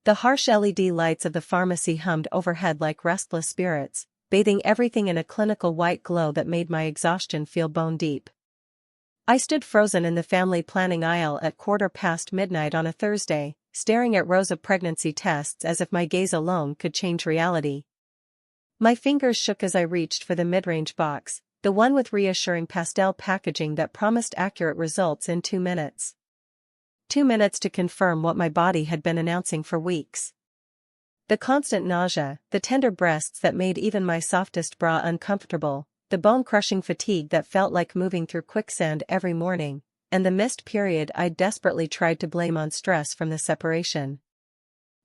The harsh LED lights of the pharmacy hummed overhead like restless spirits, bathing everything in a clinical white glow that made my exhaustion feel bone-deep. I stood frozen in the family planning aisle at midnight on a Thursday, staring at rows of pregnancy tests as if my gaze alone could change reality. My fingers shook as I reached for the mid-range box, the one with reassuring pastel packaging that promised accurate results in 2 minutes. 2 minutes to confirm what my body had been announcing for weeks. The constant nausea, the tender breasts that made even my softest bra uncomfortable, the bone-crushing fatigue that felt like moving through quicksand every morning, and the missed period I desperately tried to blame on stress from the separation.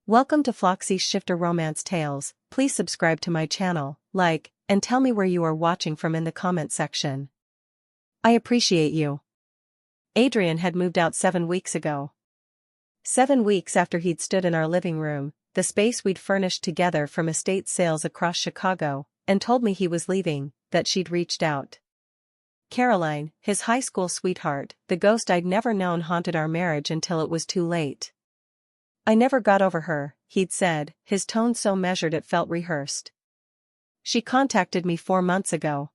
Welcome to Floxy's Shifter Romance Tales. Please subscribe to my channel, like, and tell me where you are watching from in the comment section. I appreciate you. Adrian had moved out 7 weeks ago. 7 weeks after he'd stood in our living room, the space we'd furnished together from estate sales across Chicago, and told me he was leaving, that she'd reached out. Caroline, his high school sweetheart, the ghost I'd never known, haunted our marriage until it was too late. I never got over her, he'd said, his tone so measured it felt rehearsed. She contacted me 4 months ago.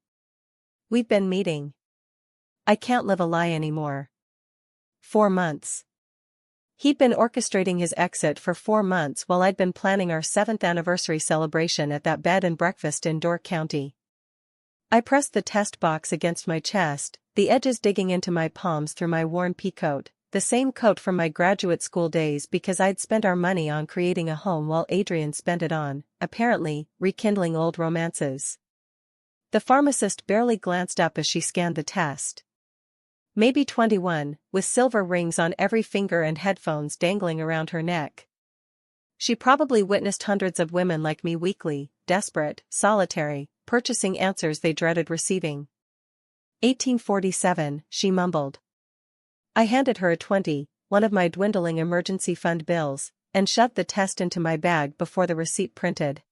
We've been meeting. I can't live a lie anymore. 4 months. He'd been orchestrating his exit for 4 months while I'd been planning our 7th anniversary celebration at that bed and breakfast in Door County. I pressed the test box against my chest, the edges digging into my palms through my worn pea coat, the same coat from my graduate school days because I'd spent our money on creating a home while Adrian spent it on, apparently, rekindling old romances. The pharmacist barely glanced up as she scanned the test. Maybe 21, with silver rings on every finger and headphones dangling around her neck. She probably witnessed hundreds of women like me weekly, desperate, solitary, purchasing answers they dreaded receiving. 1847, she mumbled. I handed her a 20, one of my dwindling emergency fund bills, and shoved the test into my bag before the receipt printed.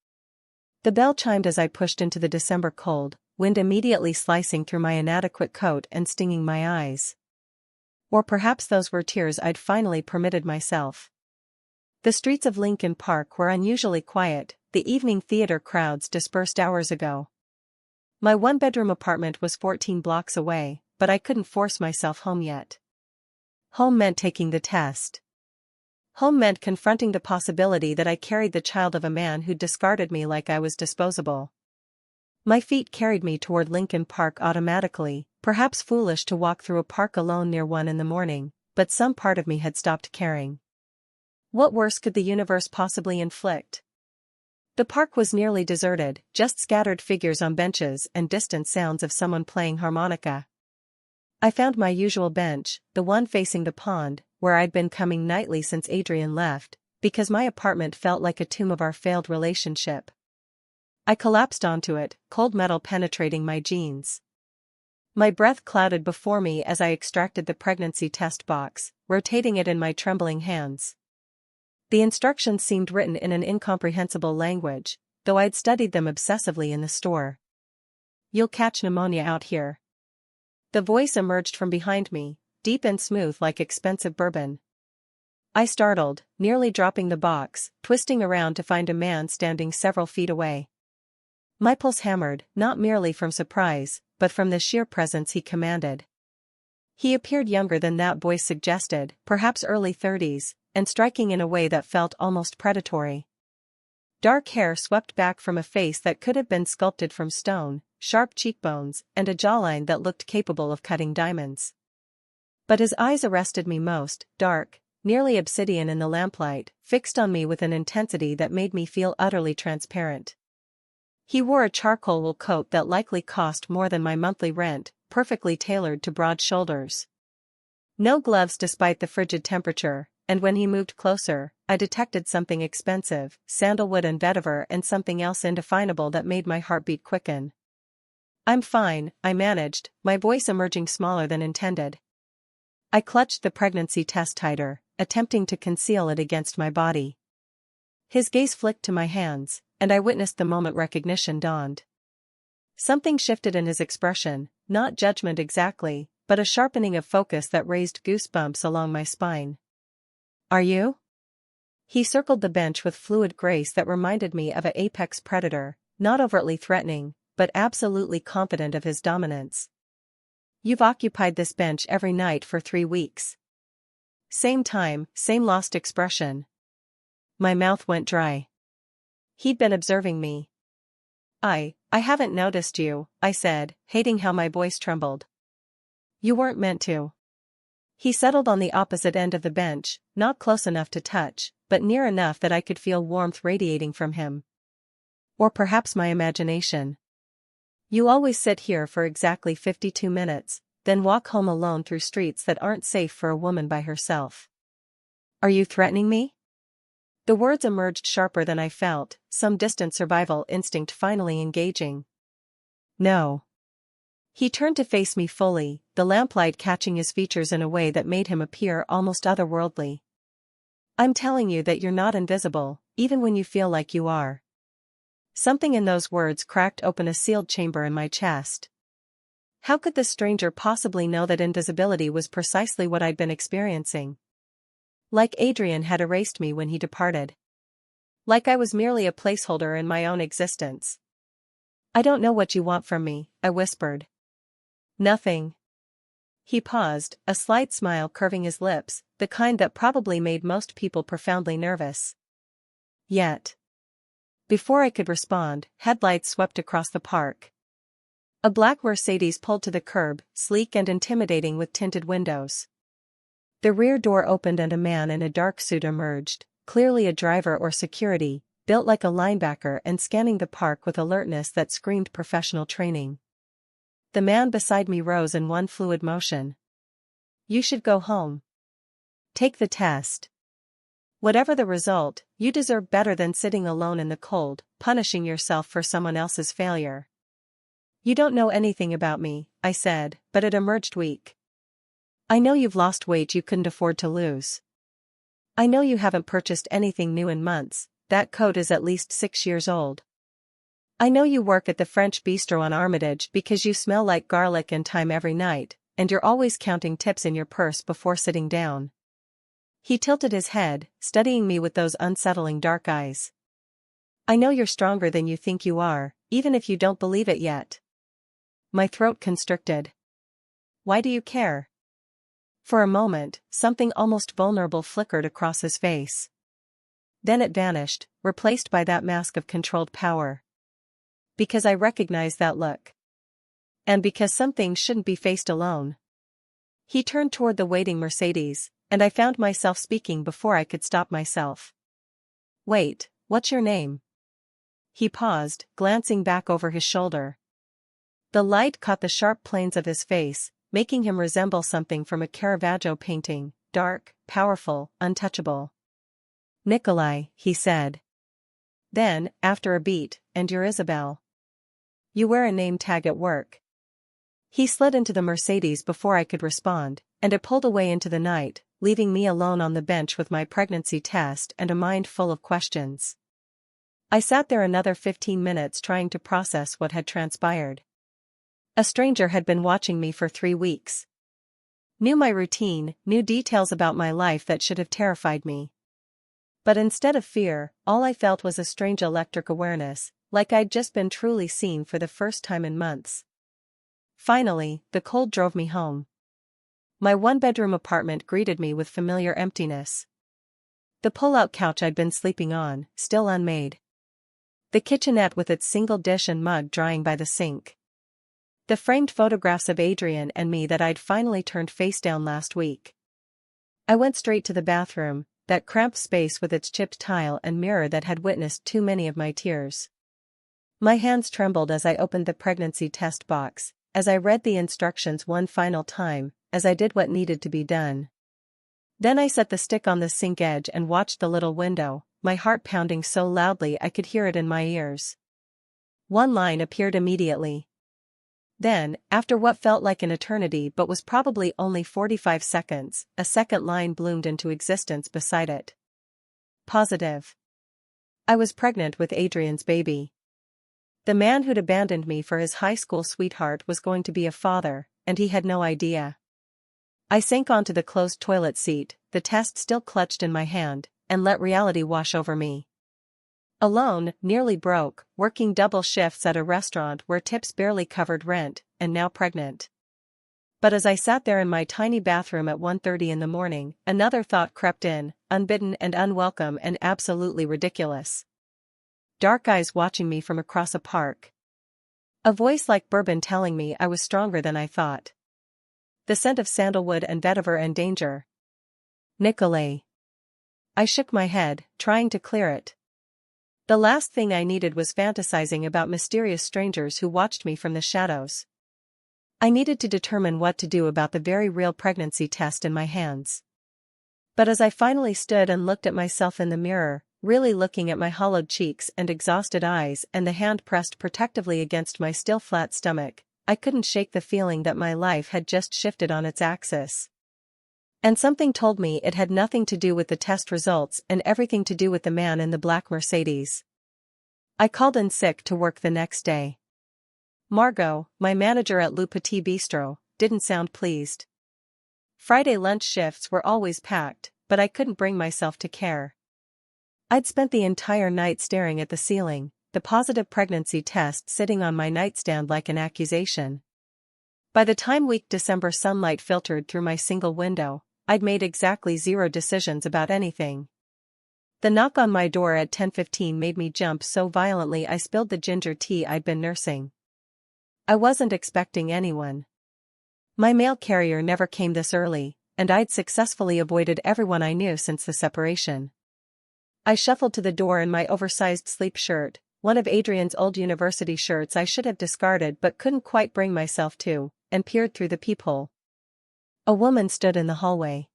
The bell chimed as I pushed into the December cold, wind immediately slicing through my inadequate coat and stinging my eyes. Or perhaps those were tears I'd finally permitted myself. The streets of Lincoln Park were unusually quiet, the evening theater crowds dispersed hours ago. My one-bedroom apartment was 14 blocks away, but I couldn't force myself home yet. Home meant taking the test. Home meant confronting the possibility that I carried the child of a man who discarded me like I was disposable. My feet carried me toward Lincoln Park automatically, perhaps foolish to walk through a park alone near 1 in the morning, but some part of me had stopped caring. What worse could the universe possibly inflict? The park was nearly deserted, just scattered figures on benches and distant sounds of someone playing harmonica. I found my usual bench, the one facing the pond, where I'd been coming nightly since Adrian left, because my apartment felt like a tomb of our failed relationship. I collapsed onto it, cold metal penetrating my jeans. My breath clouded before me as I extracted the pregnancy test box, rotating it in my trembling hands. The instructions seemed written in an incomprehensible language, though I'd studied them obsessively in the store. You'll catch pneumonia out here. The voice emerged from behind me, deep and smooth like expensive bourbon. I startled, nearly dropping the box, twisting around to find a man standing several feet away. My pulse hammered, not merely from surprise, but from the sheer presence he commanded. He appeared younger than that voice suggested, perhaps early 30s, and striking in a way that felt almost predatory. Dark hair swept back from a face that could have been sculpted from stone, sharp cheekbones, and a jawline that looked capable of cutting diamonds. But his eyes arrested me most, dark, nearly obsidian in the lamplight, fixed on me with an intensity that made me feel utterly transparent. He wore a charcoal wool coat that likely cost more than my monthly rent, perfectly tailored to broad shoulders. No gloves despite the frigid temperature, and when he moved closer, I detected something expensive, sandalwood and vetiver, and something else indefinable that made my heartbeat quicken. I'm fine, I managed, my voice emerging smaller than intended. I clutched the pregnancy test tighter, attempting to conceal it against my body. His gaze flicked to my hands, and I witnessed the moment recognition dawned. Something shifted in his expression, not judgment exactly, but a sharpening of focus that raised goosebumps along my spine. Are you? He circled the bench with fluid grace that reminded me of an apex predator, not overtly threatening, but absolutely confident of his dominance. You've occupied this bench every night for 3 weeks. Same time, same lost expression. My mouth went dry. He'd been observing me. I haven't noticed you, I said, hating how my voice trembled. You weren't meant to. He settled on the opposite end of the bench, not close enough to touch, but near enough that I could feel warmth radiating from him. Or perhaps my imagination. You always sit here for exactly 52 minutes, then walk home alone through streets that aren't safe for a woman by herself. Are you threatening me? The words emerged sharper than I felt, some distant survival instinct finally engaging. No. He turned to face me fully, the lamplight catching his features in a way that made him appear almost otherworldly. I'm telling you that you're not invisible, even when you feel like you are. Something in those words cracked open a sealed chamber in my chest. How could this stranger possibly know that invisibility was precisely what I'd been experiencing? Like Adrian had erased me when he departed. Like I was merely a placeholder in my own existence. I don't know what you want from me, I whispered. Nothing. He paused, a slight smile curving his lips, the kind that probably made most people profoundly nervous. Yet. Before I could respond, headlights swept across the park. A black Mercedes pulled to the curb, sleek and intimidating with tinted windows. The rear door opened and a man in a dark suit emerged, clearly a driver or security, built like a linebacker and scanning the park with alertness that screamed professional training. The man beside me rose in one fluid motion. You should go home. Take the test. Whatever the result, you deserve better than sitting alone in the cold, punishing yourself for someone else's failure. You don't know anything about me, I said, but it emerged weak. I know you've lost weight you couldn't afford to lose. I know you haven't purchased anything new in months, that coat is at least 6 years old. I know you work at the French bistro on Armitage because you smell like garlic and thyme every night, and you're always counting tips in your purse before sitting down. He tilted his head, studying me with those unsettling dark eyes. I know you're stronger than you think you are, even if you don't believe it yet. My throat constricted. Why do you care? For a moment, something almost vulnerable flickered across his face. Then it vanished, replaced by that mask of controlled power. Because I recognized that look. And because some things shouldn't be faced alone. He turned toward the waiting Mercedes, and I found myself speaking before I could stop myself. Wait, what's your name? He paused, glancing back over his shoulder. The light caught the sharp planes of his face, making him resemble something from a Caravaggio painting, dark, powerful, untouchable. Nikolai, he said. Then, after a beat, and you're Isabel. You wear a name tag at work. He slid into the Mercedes before I could respond, and it pulled away into the night, leaving me alone on the bench with my pregnancy test and a mind full of questions. I sat there another 15 minutes trying to process what had transpired. A stranger had been watching me for 3 weeks. Knew my routine, knew details about my life that should have terrified me. But instead of fear, all I felt was a strange electric awareness, like I'd just been truly seen for the first time in months. Finally, the cold drove me home. My one-bedroom apartment greeted me with familiar emptiness. The pull-out couch I'd been sleeping on, still unmade. The kitchenette with its single dish and mug drying by the sink. The framed photographs of Adrian and me that I'd finally turned face down last week. I went straight to the bathroom, that cramped space with its chipped tile and mirror that had witnessed too many of my tears. My hands trembled as I opened the pregnancy test box, as I read the instructions one final time, as I did what needed to be done. Then I set the stick on the sink edge and watched the little window, my heart pounding so loudly I could hear it in my ears. One line appeared immediately. Then, after what felt like an eternity but was probably only 45 seconds, a second line bloomed into existence beside it. Positive. I was pregnant with Adrian's baby. The man who'd abandoned me for his high school sweetheart was going to be a father, and he had no idea. I sank onto the closed toilet seat, the test still clutched in my hand, and let reality wash over me. Alone, nearly broke, working double shifts at a restaurant where tips barely covered rent, and now pregnant. But as I sat there in my tiny bathroom at 1:30 in the morning, another thought crept in, unbidden and unwelcome and absolutely ridiculous. Dark eyes watching me from across a park. A voice like bourbon telling me I was stronger than I thought. The scent of sandalwood and vetiver and danger. Nikolai. I shook my head, trying to clear it. The last thing I needed was fantasizing about mysterious strangers who watched me from the shadows. I needed to determine what to do about the very real pregnancy test in my hands. But as I finally stood and looked at myself in the mirror, really looking at my hollowed cheeks and exhausted eyes and the hand pressed protectively against my still flat stomach, I couldn't shake the feeling that my life had just shifted on its axis. And something told me it had nothing to do with the test results and everything to do with the man in the black Mercedes. I called in sick to work the next day. Margot, my manager at Le Petit Bistro, didn't sound pleased. Friday lunch shifts were always packed, but I couldn't bring myself to care. I'd spent the entire night staring at the ceiling, the positive pregnancy test sitting on my nightstand like an accusation. By the time weak December sunlight filtered through my single window, I'd made exactly 0 decisions about anything. The knock on my door at 10:15 made me jump so violently I spilled the ginger tea I'd been nursing. I wasn't expecting anyone. My mail carrier never came this early, and I'd successfully avoided everyone I knew since the separation. I shuffled to the door in my oversized sleep shirt, one of Adrian's old university shirts I should have discarded but couldn't quite bring myself to, and peered through the peephole. A woman stood in the hallway.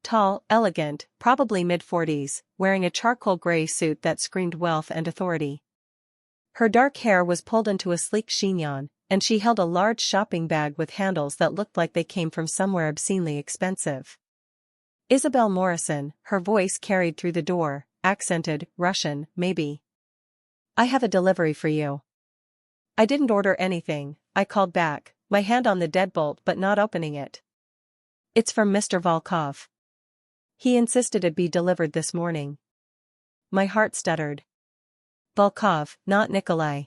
Tall, elegant, probably mid-40s, wearing a charcoal gray suit that screamed wealth and authority. Her dark hair was pulled into a sleek chignon, and she held a large shopping bag with handles that looked like they came from somewhere obscenely expensive. Isabel Morrison, her voice carried through the door, accented, Russian, maybe. I have a delivery for you. I didn't order anything, I called back, my hand on the deadbolt but not opening it. It's from Mr. Volkov. He insisted it be delivered this morning. My heart stuttered. Volkov, not Nikolai.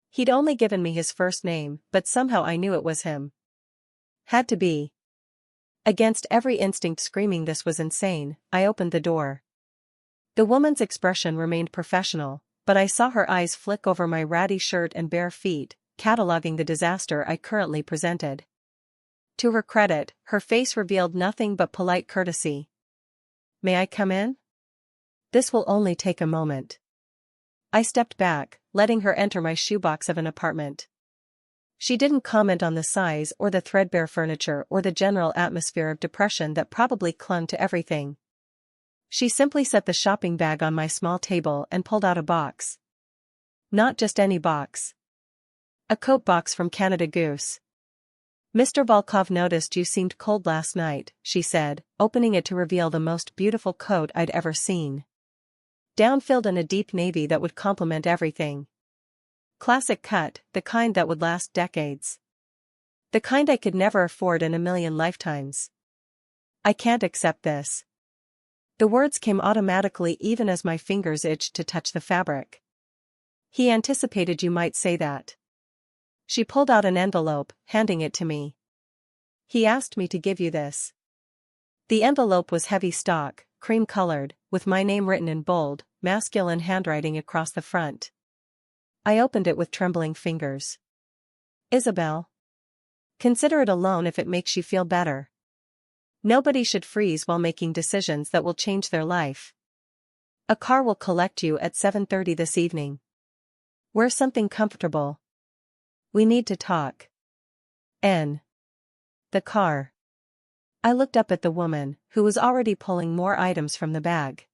He'd only given me his first name, but somehow I knew it was him. Had to be. Against every instinct screaming this was insane, I opened the door. The woman's expression remained professional, but I saw her eyes flick over my ratty shirt and bare feet, cataloging the disaster I currently presented. To her credit, her face revealed nothing but polite courtesy. May I come in? This will only take a moment. I stepped back, letting her enter my shoebox of an apartment. She didn't comment on the size or the threadbare furniture or the general atmosphere of depression that probably clung to everything. She simply set the shopping bag on my small table and pulled out a box. Not just any box. A coat box from Canada Goose. Mr. Volkov noticed you seemed cold last night, she said, opening it to reveal the most beautiful coat I'd ever seen. Down-filled in a deep navy that would complement everything. Classic cut, the kind that would last decades. The kind I could never afford in a million lifetimes. I can't accept this. The words came automatically even as my fingers itched to touch the fabric. He anticipated you might say that. She pulled out an envelope, handing it to me. He asked me to give you this. The envelope was heavy stock, cream-colored, with my name written in bold, masculine handwriting across the front. I opened it with trembling fingers. Isabel. Consider it a loan if it makes you feel better. Nobody should freeze while making decisions that will change their life. A car will collect you at 7:30 this evening. Wear something comfortable. We need to talk. N. The car. I looked up at the woman, who was already pulling more items from the bag.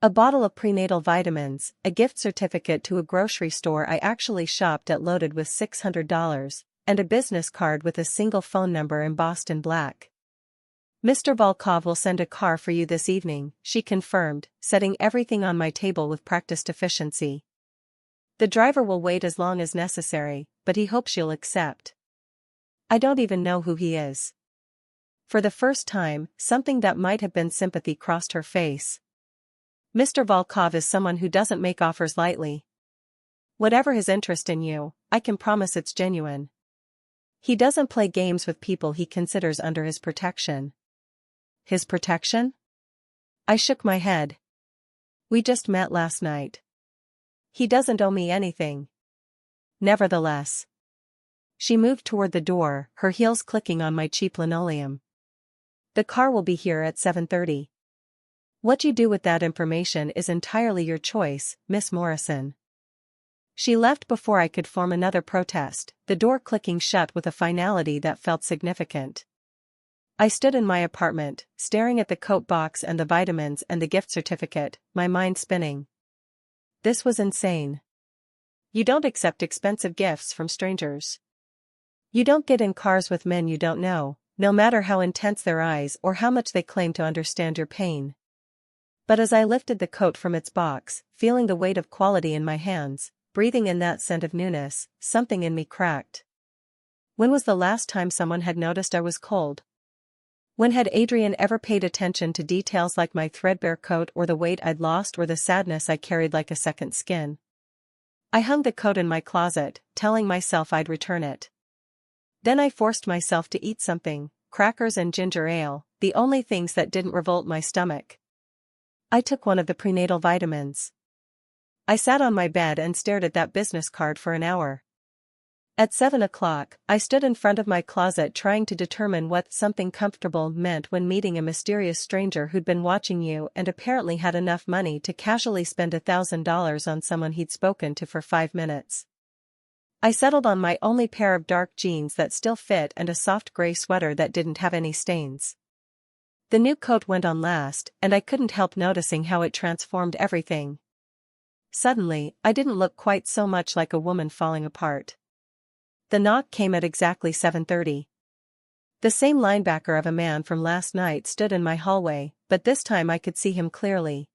A bottle of prenatal vitamins, a gift certificate to a grocery store I actually shopped at loaded with $600, and a business card with a single phone number embossed in black. Mr. Volkov will send a car for you this evening, she confirmed, setting everything on my table with practiced efficiency. The driver will wait as long as necessary, but he hopes you'll accept. I don't even know who he is. For the first time, something that might have been sympathy crossed her face. Mr. Volkov is someone who doesn't make offers lightly. Whatever his interest in you, I can promise it's genuine. He doesn't play games with people he considers under his protection. His protection? I shook my head. We just met last night. He doesn't owe me anything. Nevertheless. She moved toward the door, her heels clicking on my cheap linoleum. The car will be here at 7:30. What you do with that information is entirely your choice, Miss Morrison. She left before I could form another protest, the door clicking shut with a finality that felt significant. I stood in my apartment, staring at the coat box and the vitamins and the gift certificate, my mind spinning. This was insane. You don't accept expensive gifts from strangers. You don't get in cars with men you don't know, no matter how intense their eyes or how much they claim to understand your pain. But as I lifted the coat from its box, feeling the weight of quality in my hands, breathing in that scent of newness, something in me cracked. When was the last time someone had noticed I was cold? When had Adrian ever paid attention to details like my threadbare coat or the weight I'd lost or the sadness I carried like a second skin? I hung the coat in my closet, telling myself I'd return it. Then I forced myself to eat something, crackers and ginger ale, the only things that didn't revolt my stomach. I took one of the prenatal vitamins. I sat on my bed and stared at that business card for an hour. At 7 o'clock, I stood in front of my closet trying to determine what something comfortable meant when meeting a mysterious stranger who'd been watching you and apparently had enough money to casually spend $1,000 on someone he'd spoken to for 5 minutes. I settled on my only pair of dark jeans that still fit and a soft gray sweater that didn't have any stains. The new coat went on last, and I couldn't help noticing how it transformed everything. Suddenly, I didn't look quite so much like a woman falling apart. The knock came at exactly 7:30. The same linebacker of a man from last night stood in my hallway, but this time I could see him clearly.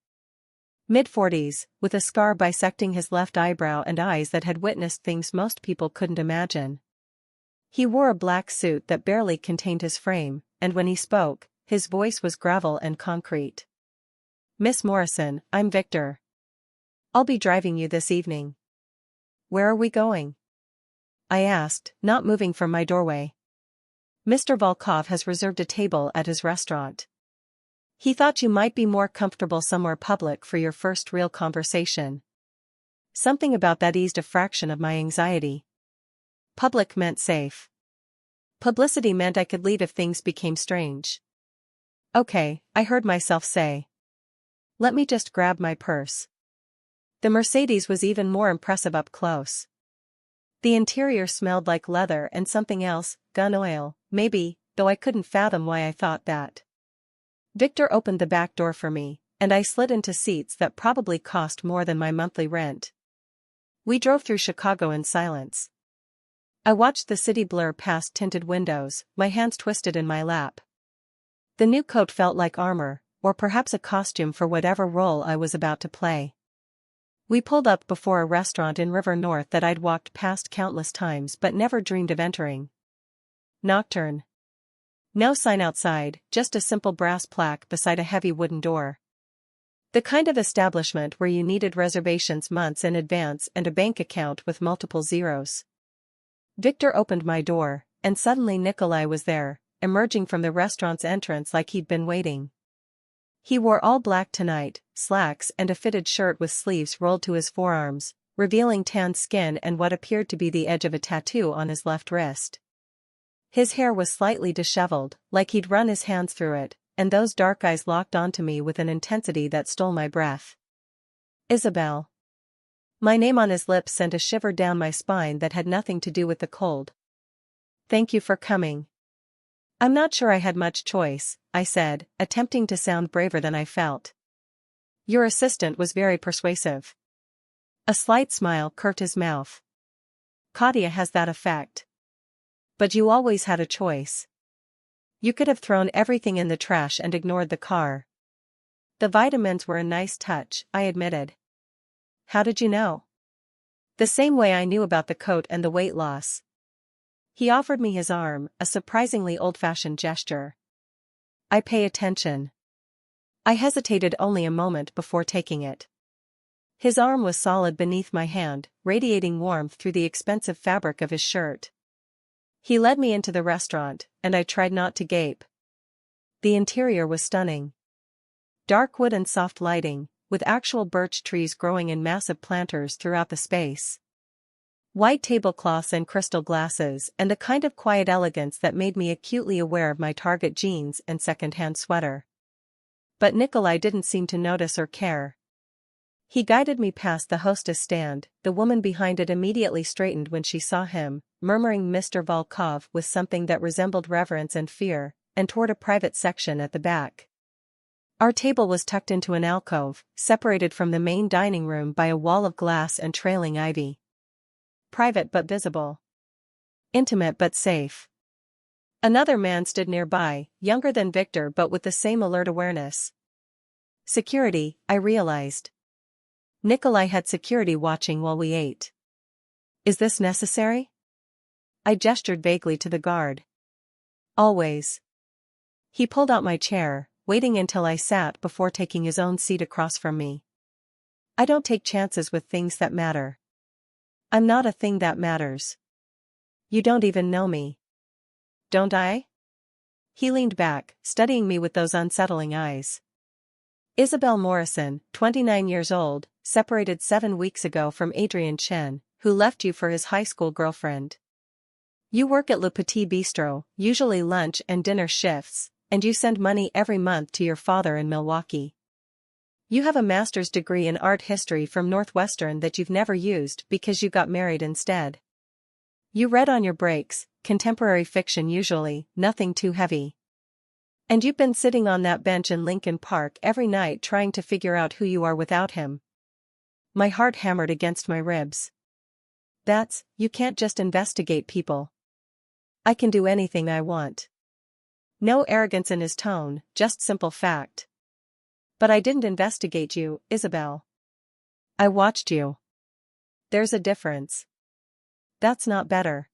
Mid-40s, with a scar bisecting his left eyebrow and eyes that had witnessed things most people couldn't imagine. He wore a black suit that barely contained his frame, and when he spoke, his voice was gravel and concrete. Miss Morrison, I'm Victor. I'll be driving you this evening. Where are we going? I asked, not moving from my doorway. Mr. Volkov has reserved a table at his restaurant. He thought you might be more comfortable somewhere public for your first real conversation. Something about that eased a fraction of my anxiety. Public meant safe. Publicity meant I could leave if things became strange. Okay, I heard myself say. Let me just grab my purse. The Mercedes was even more impressive up close. The interior smelled like leather and something else, gun oil, maybe, though I couldn't fathom why I thought that. Victor opened the back door for me, and I slid into seats that probably cost more than my monthly rent. We drove through Chicago in silence. I watched the city blur past tinted windows, my hands twisted in my lap. The new coat felt like armor, or perhaps a costume for whatever role I was about to play. We pulled up before a restaurant in River North that I'd walked past countless times but never dreamed of entering. Nocturne. No sign outside, just a simple brass plaque beside a heavy wooden door. The kind of establishment where you needed reservations months in advance and a bank account with multiple zeros. Victor opened my door, and suddenly Nikolai was there, emerging from the restaurant's entrance like he'd been waiting. He wore all black tonight, slacks and a fitted shirt with sleeves rolled to his forearms, revealing tanned skin and what appeared to be the edge of a tattoo on his left wrist. His hair was slightly disheveled, like he'd run his hands through it, and those dark eyes locked onto me with an intensity that stole my breath. Isabel. My name on his lips sent a shiver down my spine that had nothing to do with the cold. Thank you for coming. I'm not sure I had much choice, I said, attempting to sound braver than I felt. Your assistant was very persuasive. A slight smile curved his mouth. Katya has that effect. But you always had a choice. You could have thrown everything in the trash and ignored the car. The vitamins were a nice touch, I admitted. How did you know? The same way I knew about the coat and the weight loss. He offered me his arm, a surprisingly old-fashioned gesture. I pay attention. I hesitated only a moment before taking it. His arm was solid beneath my hand, radiating warmth through the expensive fabric of his shirt. He led me into the restaurant, and I tried not to gape. The interior was stunning. Dark wood and soft lighting, with actual birch trees growing in massive planters throughout the space. White tablecloths and crystal glasses, and a kind of quiet elegance that made me acutely aware of my Target jeans and second-hand sweater. But Nikolai didn't seem to notice or care. He guided me past the hostess stand. The woman behind it immediately straightened when she saw him, murmuring Mr. Volkov with something that resembled reverence and fear, and toward a private section at the back. Our table was tucked into an alcove, separated from the main dining room by a wall of glass and trailing ivy. Private but visible. Intimate but safe. Another man stood nearby, younger than Victor but with the same alert awareness. Security, I realized. Nikolai had security watching while we ate. Is this necessary? I gestured vaguely to the guard. Always. He pulled out my chair, waiting until I sat before taking his own seat across from me. I don't take chances with things that matter. I'm not a thing that matters. You don't even know me. Don't I? He leaned back, studying me with those unsettling eyes. Isabel Morrison, 29 years old, separated 7 weeks ago from Adrian Chen, who left you for his high school girlfriend. You work at Le Petit Bistro, usually lunch and dinner shifts, and you send money every month to your father in Milwaukee. You have a master's degree in art history from Northwestern that you've never used because you got married instead. You read on your breaks, contemporary fiction usually, nothing too heavy. And you've been sitting on that bench in Lincoln Park every night trying to figure out who you are without him. My heart hammered against my ribs. You can't just investigate people. I can do anything I want. No arrogance in his tone, just simple fact. But I didn't investigate you, Isabel. I watched you. There's a difference. That's not better.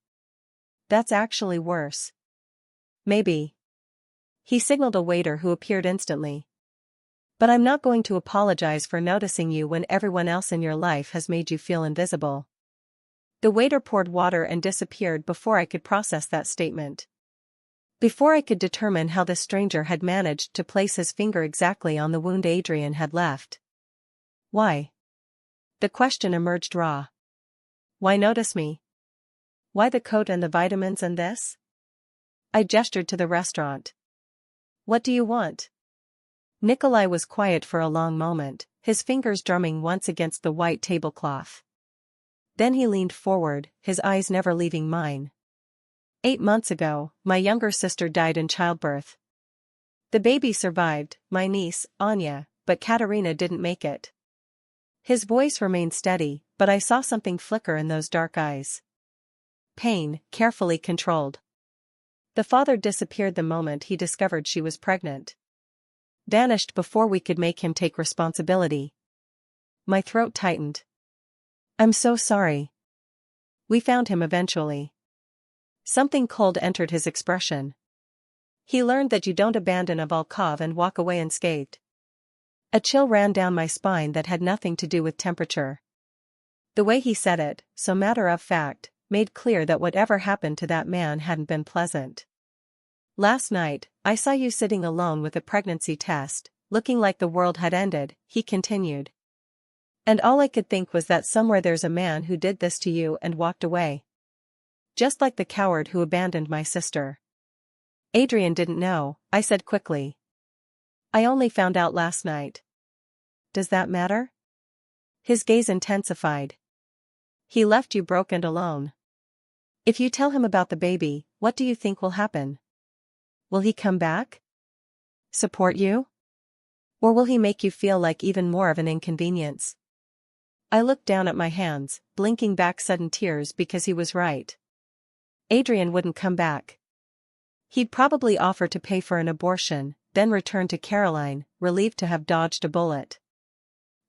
That's actually worse. Maybe. He signaled a waiter who appeared instantly. But I'm not going to apologize for noticing you when everyone else in your life has made you feel invisible. The waiter poured water and disappeared before I could process that statement. Before I could determine how the stranger had managed to place his finger exactly on the wound Adrian had left. Why? The question emerged raw. Why notice me? Why the coat and the vitamins and this? I gestured to the restaurant. What do you want? Nikolai was quiet for a long moment, his fingers drumming once against the white tablecloth. Then he leaned forward, his eyes never leaving mine. 8 months ago, my younger sister died in childbirth. The baby survived, my niece, Anya, but Katerina didn't make it. His voice remained steady, but I saw something flicker in those dark eyes. Pain, carefully controlled. The father disappeared the moment he discovered she was pregnant. Vanished before we could make him take responsibility. My throat tightened. I'm so sorry. We found him eventually. Something cold entered his expression. He learned that you don't abandon a Volkov and walk away unscathed. A chill ran down my spine that had nothing to do with temperature. The way he said it, so matter of fact, made clear that whatever happened to that man hadn't been pleasant. Last night, I saw you sitting alone with a pregnancy test, looking like the world had ended, he continued. And all I could think was that somewhere there's a man who did this to you and walked away. Just like the coward who abandoned my sister. Adrian didn't know, I said quickly. I only found out last night. Does that matter? His gaze intensified. He left you broke and alone. If you tell him about the baby, what do you think will happen? Will he come back? Support you? Or will he make you feel like even more of an inconvenience? I looked down at my hands, blinking back sudden tears because he was right. Adrian wouldn't come back. He'd probably offer to pay for an abortion, then return to Caroline, relieved to have dodged a bullet.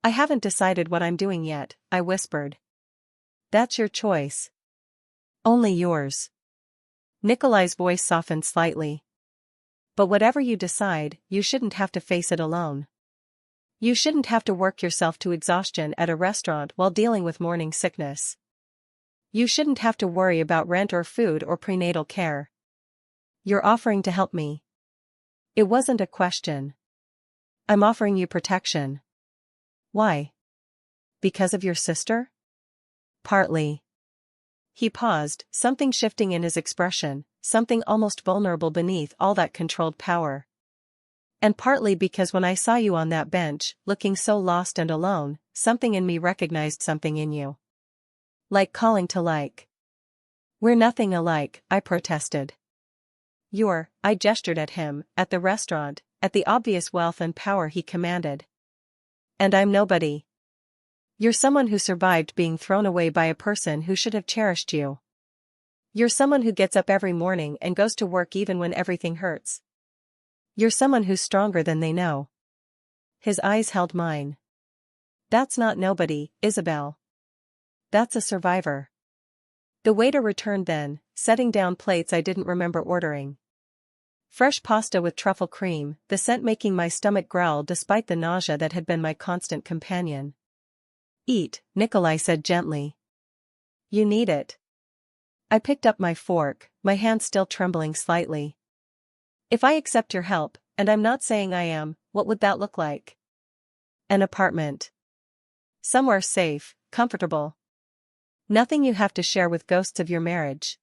I haven't decided what I'm doing yet, I whispered. That's your choice. Only yours. Nikolai's voice softened slightly. But whatever you decide, you shouldn't have to face it alone. You shouldn't have to work yourself to exhaustion at a restaurant while dealing with morning sickness. You shouldn't have to worry about rent or food or prenatal care. You're offering to help me. It wasn't a question. I'm offering you protection. Why? Because of your sister? Partly. He paused, something shifting in his expression, something almost vulnerable beneath all that controlled power. And partly because when I saw you on that bench, looking so lost and alone, something in me recognized something in you. Like calling to like. We're nothing alike, I protested. I gestured at him, at the restaurant, at the obvious wealth and power he commanded. And I'm nobody. You're someone who survived being thrown away by a person who should have cherished you. You're someone who gets up every morning and goes to work even when everything hurts. You're someone who's stronger than they know. His eyes held mine. That's not nobody, Isabel. That's a survivor. The waiter returned then, setting down plates I didn't remember ordering. Fresh pasta with truffle cream, the scent making my stomach growl despite the nausea that had been my constant companion. Eat, Nikolai said gently. You need it. I picked up my fork, my hand still trembling slightly. If I accept your help, and I'm not saying I am, what would that look like? An apartment. Somewhere safe, comfortable. Nothing you have to share with ghosts of your marriage.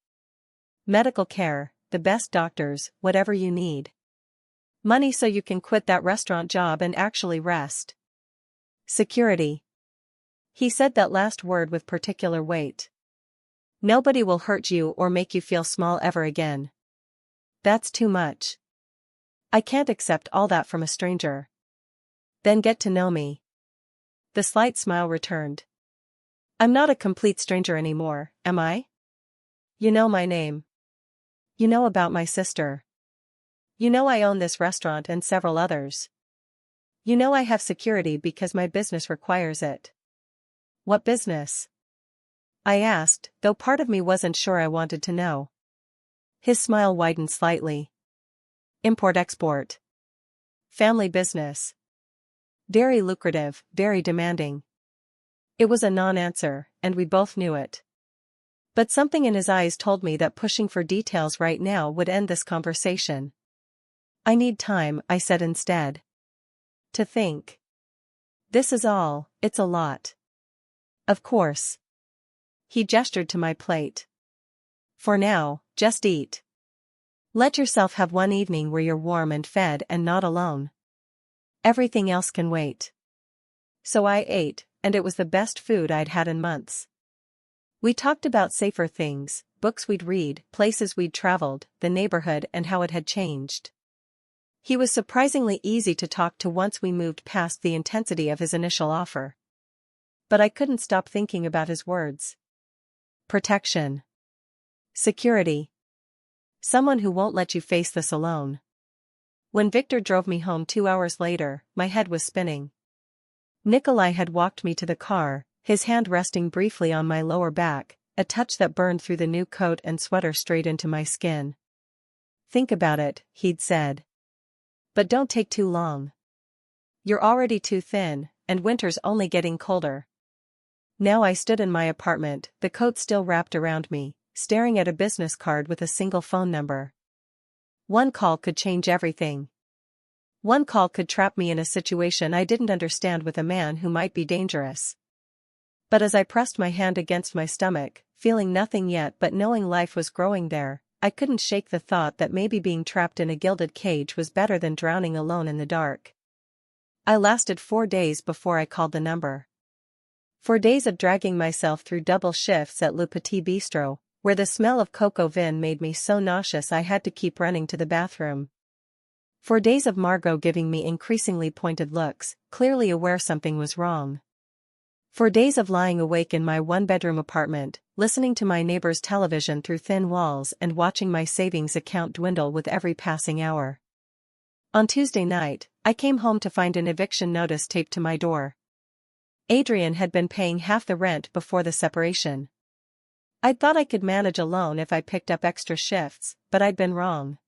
Medical care, the best doctors, whatever you need. Money so you can quit that restaurant job and actually rest. Security. He said that last word with particular weight. Nobody will hurt you or make you feel small ever again. That's too much. I can't accept all that from a stranger. Then get to know me. The slight smile returned. I'm not a complete stranger anymore, am I? You know my name. You know about my sister. You know I own this restaurant and several others. You know I have security because my business requires it. What business? I asked, though part of me wasn't sure I wanted to know. His smile widened slightly. Import-export. Family business. Very lucrative, very demanding. It was a non-answer, and we both knew it. But something in his eyes told me that pushing for details right now would end this conversation. I need time, I said instead. To think. This is all, it's a lot. Of course. He gestured to my plate. For now, just eat. Let yourself have one evening where you're warm and fed and not alone. Everything else can wait. So I ate, and it was the best food I'd had in months. We talked about safer things, books we'd read, places we'd traveled, the neighborhood and how it had changed. He was surprisingly easy to talk to once we moved past the intensity of his initial offer. But I couldn't stop thinking about his words. Protection. Security. Someone who won't let you face this alone. When Victor drove me home 2 hours later, my head was spinning. Nikolai had walked me to the car, his hand resting briefly on my lower back, a touch that burned through the new coat and sweater straight into my skin. Think about it, he'd said. But don't take too long. You're already too thin, and winter's only getting colder. Now I stood in my apartment, the coat still wrapped around me, staring at a business card with a single phone number. One call could change everything. One call could trap me in a situation I didn't understand with a man who might be dangerous. But as I pressed my hand against my stomach, feeling nothing yet but knowing life was growing there, I couldn't shake the thought that maybe being trapped in a gilded cage was better than drowning alone in the dark. I lasted 4 days before I called the number. 4 days of dragging myself through double shifts at Le Petit Bistro, where the smell of cocoa vin made me so nauseous I had to keep running to the bathroom. 4 days of Margot giving me increasingly pointed looks, clearly aware something was wrong. 4 days of lying awake in my one-bedroom apartment, listening to my neighbor's television through thin walls and watching my savings account dwindle with every passing hour. On Tuesday night, I came home to find an eviction notice taped to my door. Adrian had been paying half the rent before the separation. I'd thought I could manage alone if I picked up extra shifts, but I'd been wrong.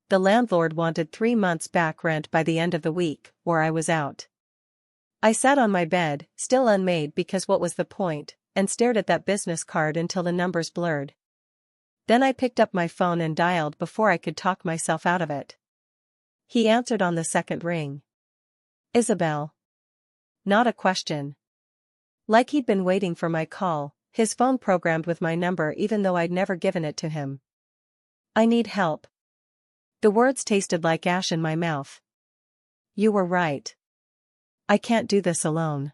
the landlord wanted 3 months back rent by the end of the week, or I was out. I sat on my bed, still unmade because what was the point, and stared at that business card until the numbers blurred. Then I picked up my phone and dialed before I could talk myself out of it. He answered on the second ring. Isabel. Not a question. Like he'd been waiting for my call, his phone programmed with my number even though I'd never given it to him. I need help. The words tasted like ash in my mouth. You were right. I can't do this alone.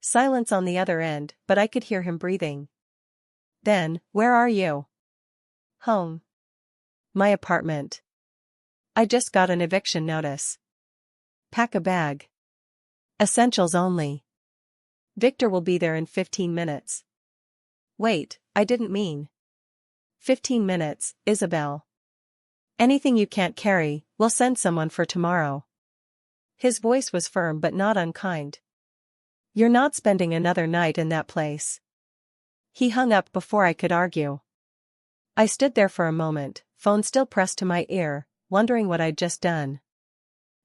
Silence on the other end, but I could hear him breathing. Then, where are you? Home. My apartment. I just got an eviction notice. Pack a bag. Essentials only. Victor will be there in 15 minutes. Wait, I didn't mean 15 minutes, Isabel. Anything you can't carry, we'll send someone for tomorrow. His voice was firm but not unkind. You're not spending another night in that place. He hung up before I could argue. I stood there for a moment, phone still pressed to my ear, wondering what I'd just done.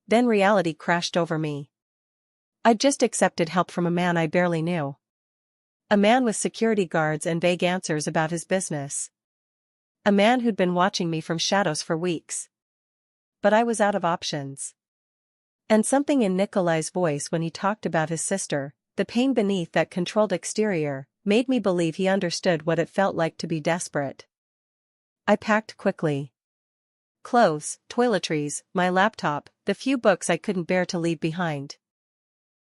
Then reality crashed over me. I'd just accepted help from a man I barely knew. A man with security guards and vague answers about his business. A man who'd been watching me from shadows for weeks. But I was out of options. And something in Nikolai's voice when he talked about his sister, the pain beneath that controlled exterior, made me believe he understood what it felt like to be desperate. I packed quickly. Clothes, toiletries, my laptop, the few books I couldn't bear to leave behind.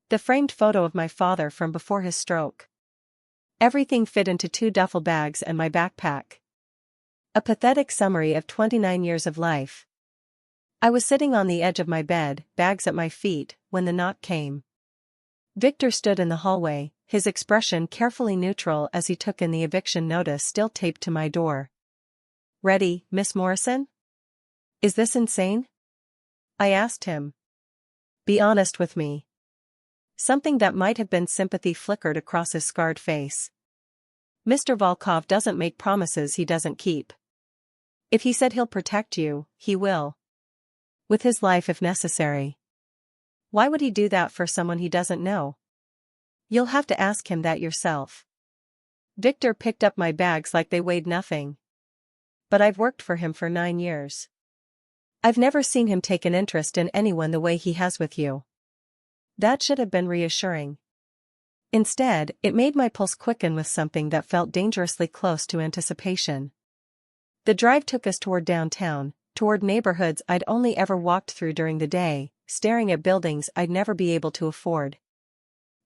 The framed photo of my father from before his stroke. Everything fit into 2 duffel bags and my backpack. A pathetic summary of 29 years of life. I was sitting on the edge of my bed, bags at my feet, when the knock came. Victor stood in the hallway, his expression carefully neutral as he took in the eviction notice still taped to my door. Ready, Miss Morrison? Is this insane? I asked him. Be honest with me. Something that might have been sympathy flickered across his scarred face. Mr. Volkov doesn't make promises he doesn't keep. If he said he'll protect you, he will. With his life if necessary. Why would he do that for someone he doesn't know? You'll have to ask him that yourself. Victor picked up my bags like they weighed nothing. But I've worked for him for 9 years. I've never seen him take an interest in anyone the way he has with you. That should have been reassuring. Instead, it made my pulse quicken with something that felt dangerously close to anticipation. The drive took us toward downtown, toward neighborhoods I'd only ever walked through during the day, staring at buildings I'd never be able to afford.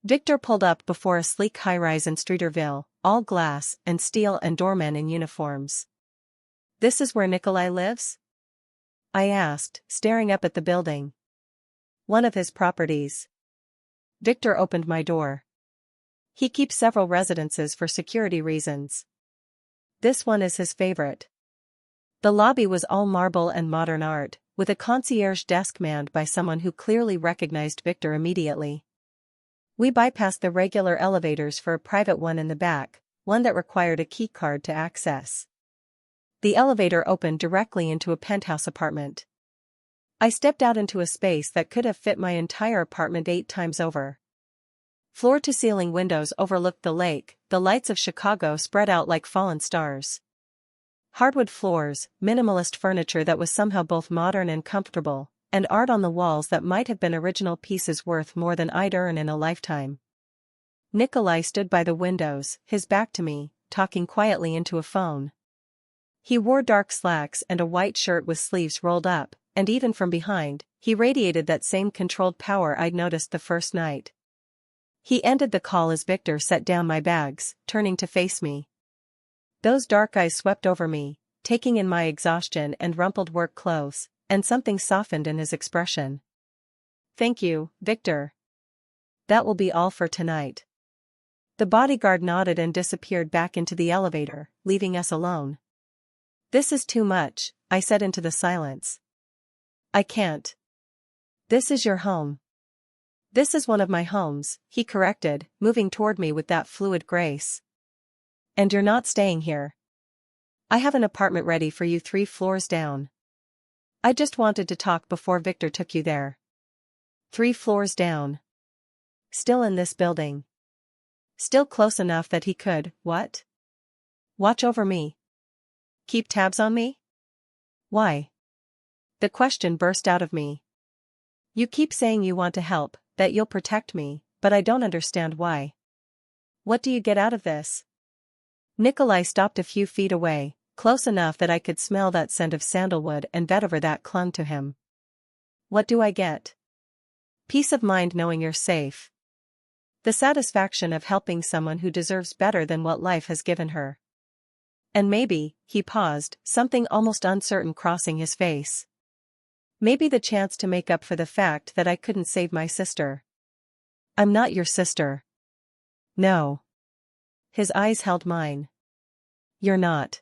Victor pulled up before a sleek high-rise in Streeterville, all glass and steel and doormen in uniforms. This is where Nikolai lives? I asked, staring up at the building. One of his properties. Victor opened my door. He keeps several residences for security reasons. This one is his favorite. The lobby was all marble and modern art, with a concierge desk manned by someone who clearly recognized Victor immediately. We bypassed the regular elevators for a private one in the back, one that required a key card to access. The elevator opened directly into a penthouse apartment. I stepped out into a space that could have fit my entire apartment 8 times over. Floor-to-ceiling windows overlooked the lake, the lights of Chicago spread out like fallen stars. Hardwood floors, minimalist furniture that was somehow both modern and comfortable, and art on the walls that might have been original pieces worth more than I'd earn in a lifetime. Nikolai stood by the windows, his back to me, talking quietly into a phone. He wore dark slacks and a white shirt with sleeves rolled up, and even from behind, he radiated that same controlled power I'd noticed the first night. He ended the call as Victor set down my bags, turning to face me. Those dark eyes swept over me, taking in my exhaustion and rumpled work clothes, and something softened in his expression. Thank you, Victor. That will be all for tonight. The bodyguard nodded and disappeared back into the elevator, leaving us alone. This is too much, I said into the silence. I can't. This is your home. This is one of my homes, he corrected, moving toward me with that fluid grace. And you're not staying here. I have an apartment ready for you 3 floors down. I just wanted to talk before Victor took you there. 3 floors down. Still in this building. Still close enough that he could, what? Watch over me. Keep tabs on me? Why? The question burst out of me. You keep saying you want to help, that you'll protect me, but I don't understand why. What do you get out of this? Nikolai stopped a few feet away, close enough that I could smell that scent of sandalwood and vetiver that clung to him. What do I get? Peace of mind knowing you're safe. The satisfaction of helping someone who deserves better than what life has given her. And maybe, he paused, something almost uncertain crossing his face. Maybe the chance to make up for the fact that I couldn't save my sister. I'm not your sister. No. His eyes held mine. You're not.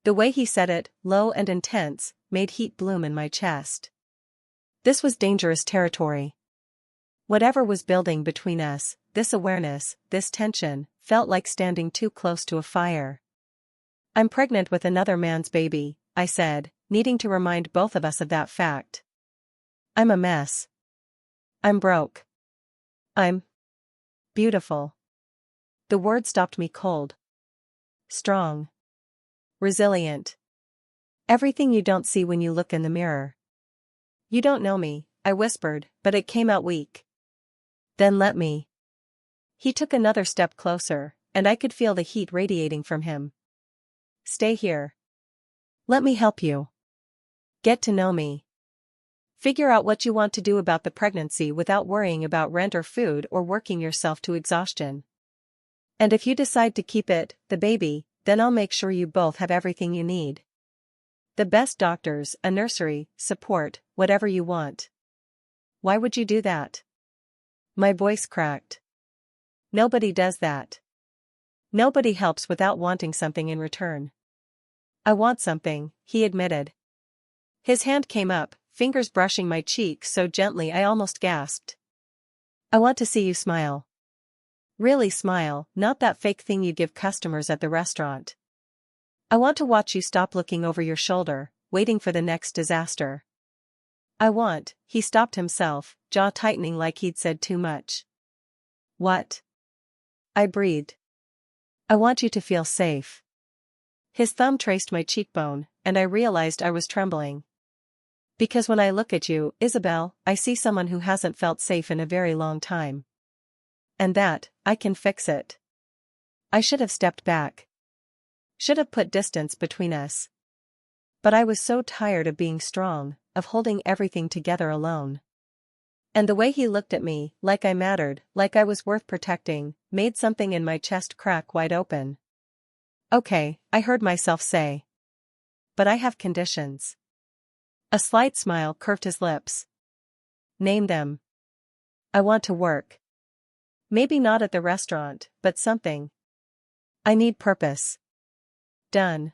The way he said it, low and intense, made heat bloom in my chest. This was dangerous territory. Whatever was building between us, this awareness, this tension, felt like standing too close to a fire. I'm pregnant with another man's baby, I said, needing to remind both of us of that fact. I'm a mess. I'm broke. I'm beautiful. The word stopped me cold. Strong. Resilient. Everything you don't see when you look in the mirror. You don't know me, I whispered, but it came out weak. Then let me. He took another step closer, and I could feel the heat radiating from him. Stay here. Let me help you. Get to know me. Figure out what you want to do about the pregnancy without worrying about rent or food or working yourself to exhaustion. And if you decide to keep it, the baby, then I'll make sure you both have everything you need. The best doctors, a nursery, support, whatever you want. Why would you do that? My voice cracked. Nobody does that. Nobody helps without wanting something in return. I want something, he admitted. His hand came up, fingers brushing my cheek so gently I almost gasped. I want to see you smile. Really smile, not that fake thing you give customers at the restaurant. I want to watch you stop looking over your shoulder, waiting for the next disaster. He stopped himself, jaw tightening like he'd said too much. What? I breathed. I want you to feel safe. His thumb traced my cheekbone, and I realized I was trembling. Because when I look at you, Isabel, I see someone who hasn't felt safe in a very long time. And that, I can fix it. I should have stepped back. Should have put distance between us. But I was so tired of being strong, of holding everything together alone. And the way he looked at me, like I mattered, like I was worth protecting, made something in my chest crack wide open. Okay, I heard myself say. But I have conditions. A slight smile curved his lips. Name them. I want to work. Maybe not at the restaurant, but something. I need purpose. Done.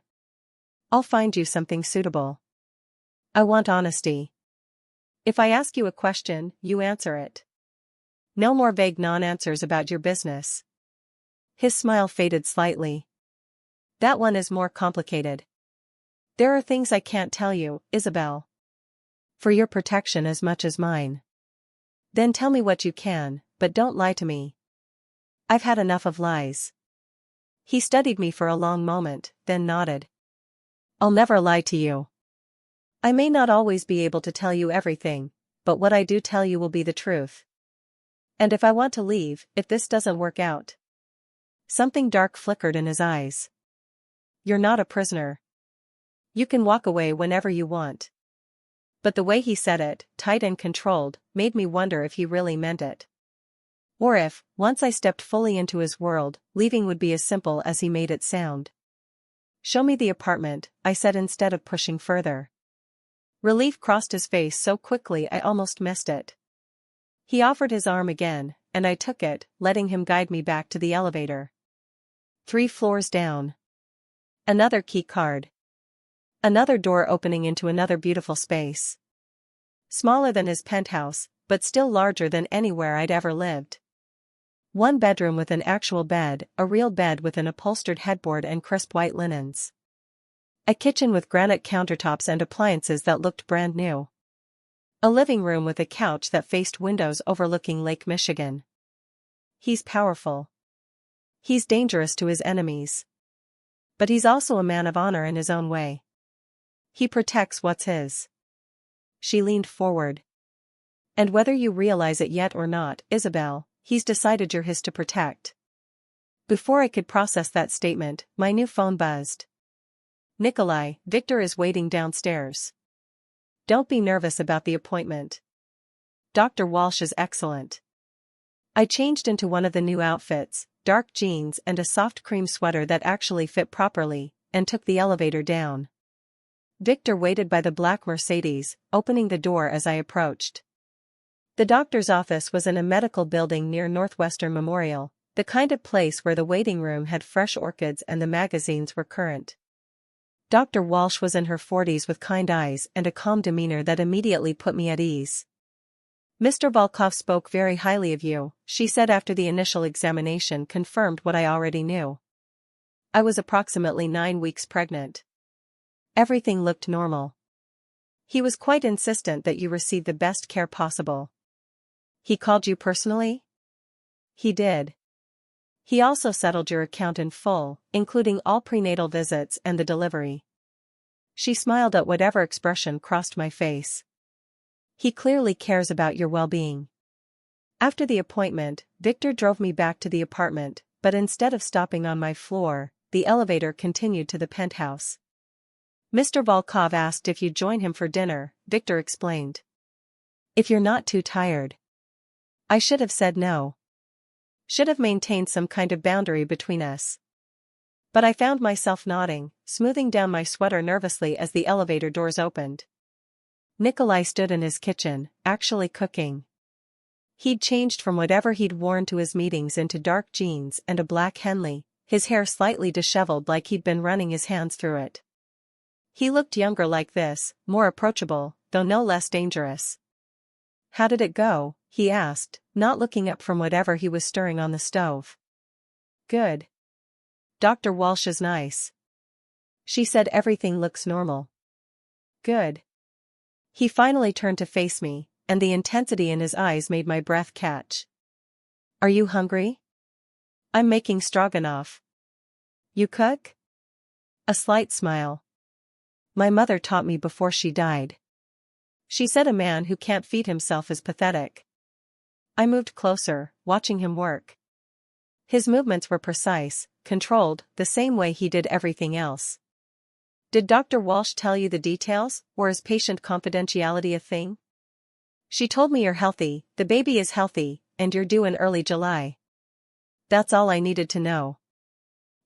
I'll find you something suitable. I want honesty. If I ask you a question, you answer it. No more vague non-answers about your business. His smile faded slightly. That one is more complicated. There are things I can't tell you, Isabel. For your protection as much as mine. Then tell me what you can, but don't lie to me. I've had enough of lies. He studied me for a long moment, then nodded. I'll never lie to you. I may not always be able to tell you everything, but what I do tell you will be the truth. And if I want to leave, if this doesn't work out. Something dark flickered in his eyes. You're not a prisoner. You can walk away whenever you want. But the way he said it, tight and controlled, made me wonder if he really meant it. Or if, once I stepped fully into his world, leaving would be as simple as he made it sound. Show me the apartment, I said instead of pushing further. Relief crossed his face so quickly I almost missed it. He offered his arm again, and I took it, letting him guide me back to the elevator. 3 floors down. Another key card. Another door opening into another beautiful space. Smaller than his penthouse, but still larger than anywhere I'd ever lived. One bedroom with an actual bed, a real bed with an upholstered headboard and crisp white linens. A kitchen with granite countertops and appliances that looked brand new. A living room with a couch that faced windows overlooking Lake Michigan. He's powerful. He's dangerous to his enemies. But he's also a man of honor in his own way. He protects what's his. She leaned forward. And whether you realize it yet or not, Isabel, he's decided you're his to protect. Before I could process that statement, my new phone buzzed. Nikolai, Victor is waiting downstairs. Don't be nervous about the appointment. Dr. Walsh is excellent. I changed into one of the new outfits, dark jeans and a soft cream sweater that actually fit properly, and took the elevator down. Victor waited by the black Mercedes, opening the door as I approached. The doctor's office was in a medical building near Northwestern Memorial, the kind of place where the waiting room had fresh orchids and the magazines were current. Dr. Walsh was in her 40s with kind eyes and a calm demeanor that immediately put me at ease. Mr. Volkov spoke very highly of you, she said after the initial examination confirmed what I already knew. I was approximately 9 weeks pregnant. Everything looked normal. He was quite insistent that you receive the best care possible. He called you personally? He did. He also settled your account in full, including all prenatal visits and the delivery. She smiled at whatever expression crossed my face. He clearly cares about your well-being. After the appointment, Victor drove me back to the apartment, but instead of stopping on my floor, the elevator continued to the penthouse. Mr. Volkov asked if you'd join him for dinner, Victor explained. If you're not too tired. I should have said no. Should have maintained some kind of boundary between us. But I found myself nodding, smoothing down my sweater nervously as the elevator doors opened. Nikolai stood in his kitchen, actually cooking. He'd changed from whatever he'd worn to his meetings into dark jeans and a black Henley, his hair slightly disheveled like he'd been running his hands through it. He looked younger like this, more approachable, though no less dangerous. How did it go? He asked, not looking up from whatever he was stirring on the stove. Good. Dr. Walsh is nice. She said everything looks normal. Good. He finally turned to face me, and the intensity in his eyes made my breath catch. Are you hungry? I'm making stroganoff. You cook? A slight smile. My mother taught me before she died. She said a man who can't feed himself is pathetic. I moved closer, watching him work. His movements were precise, controlled, the same way he did everything else. Did Dr. Walsh tell you the details, or is patient confidentiality a thing? She told me you're healthy, the baby is healthy, and you're due in early July. That's all I needed to know.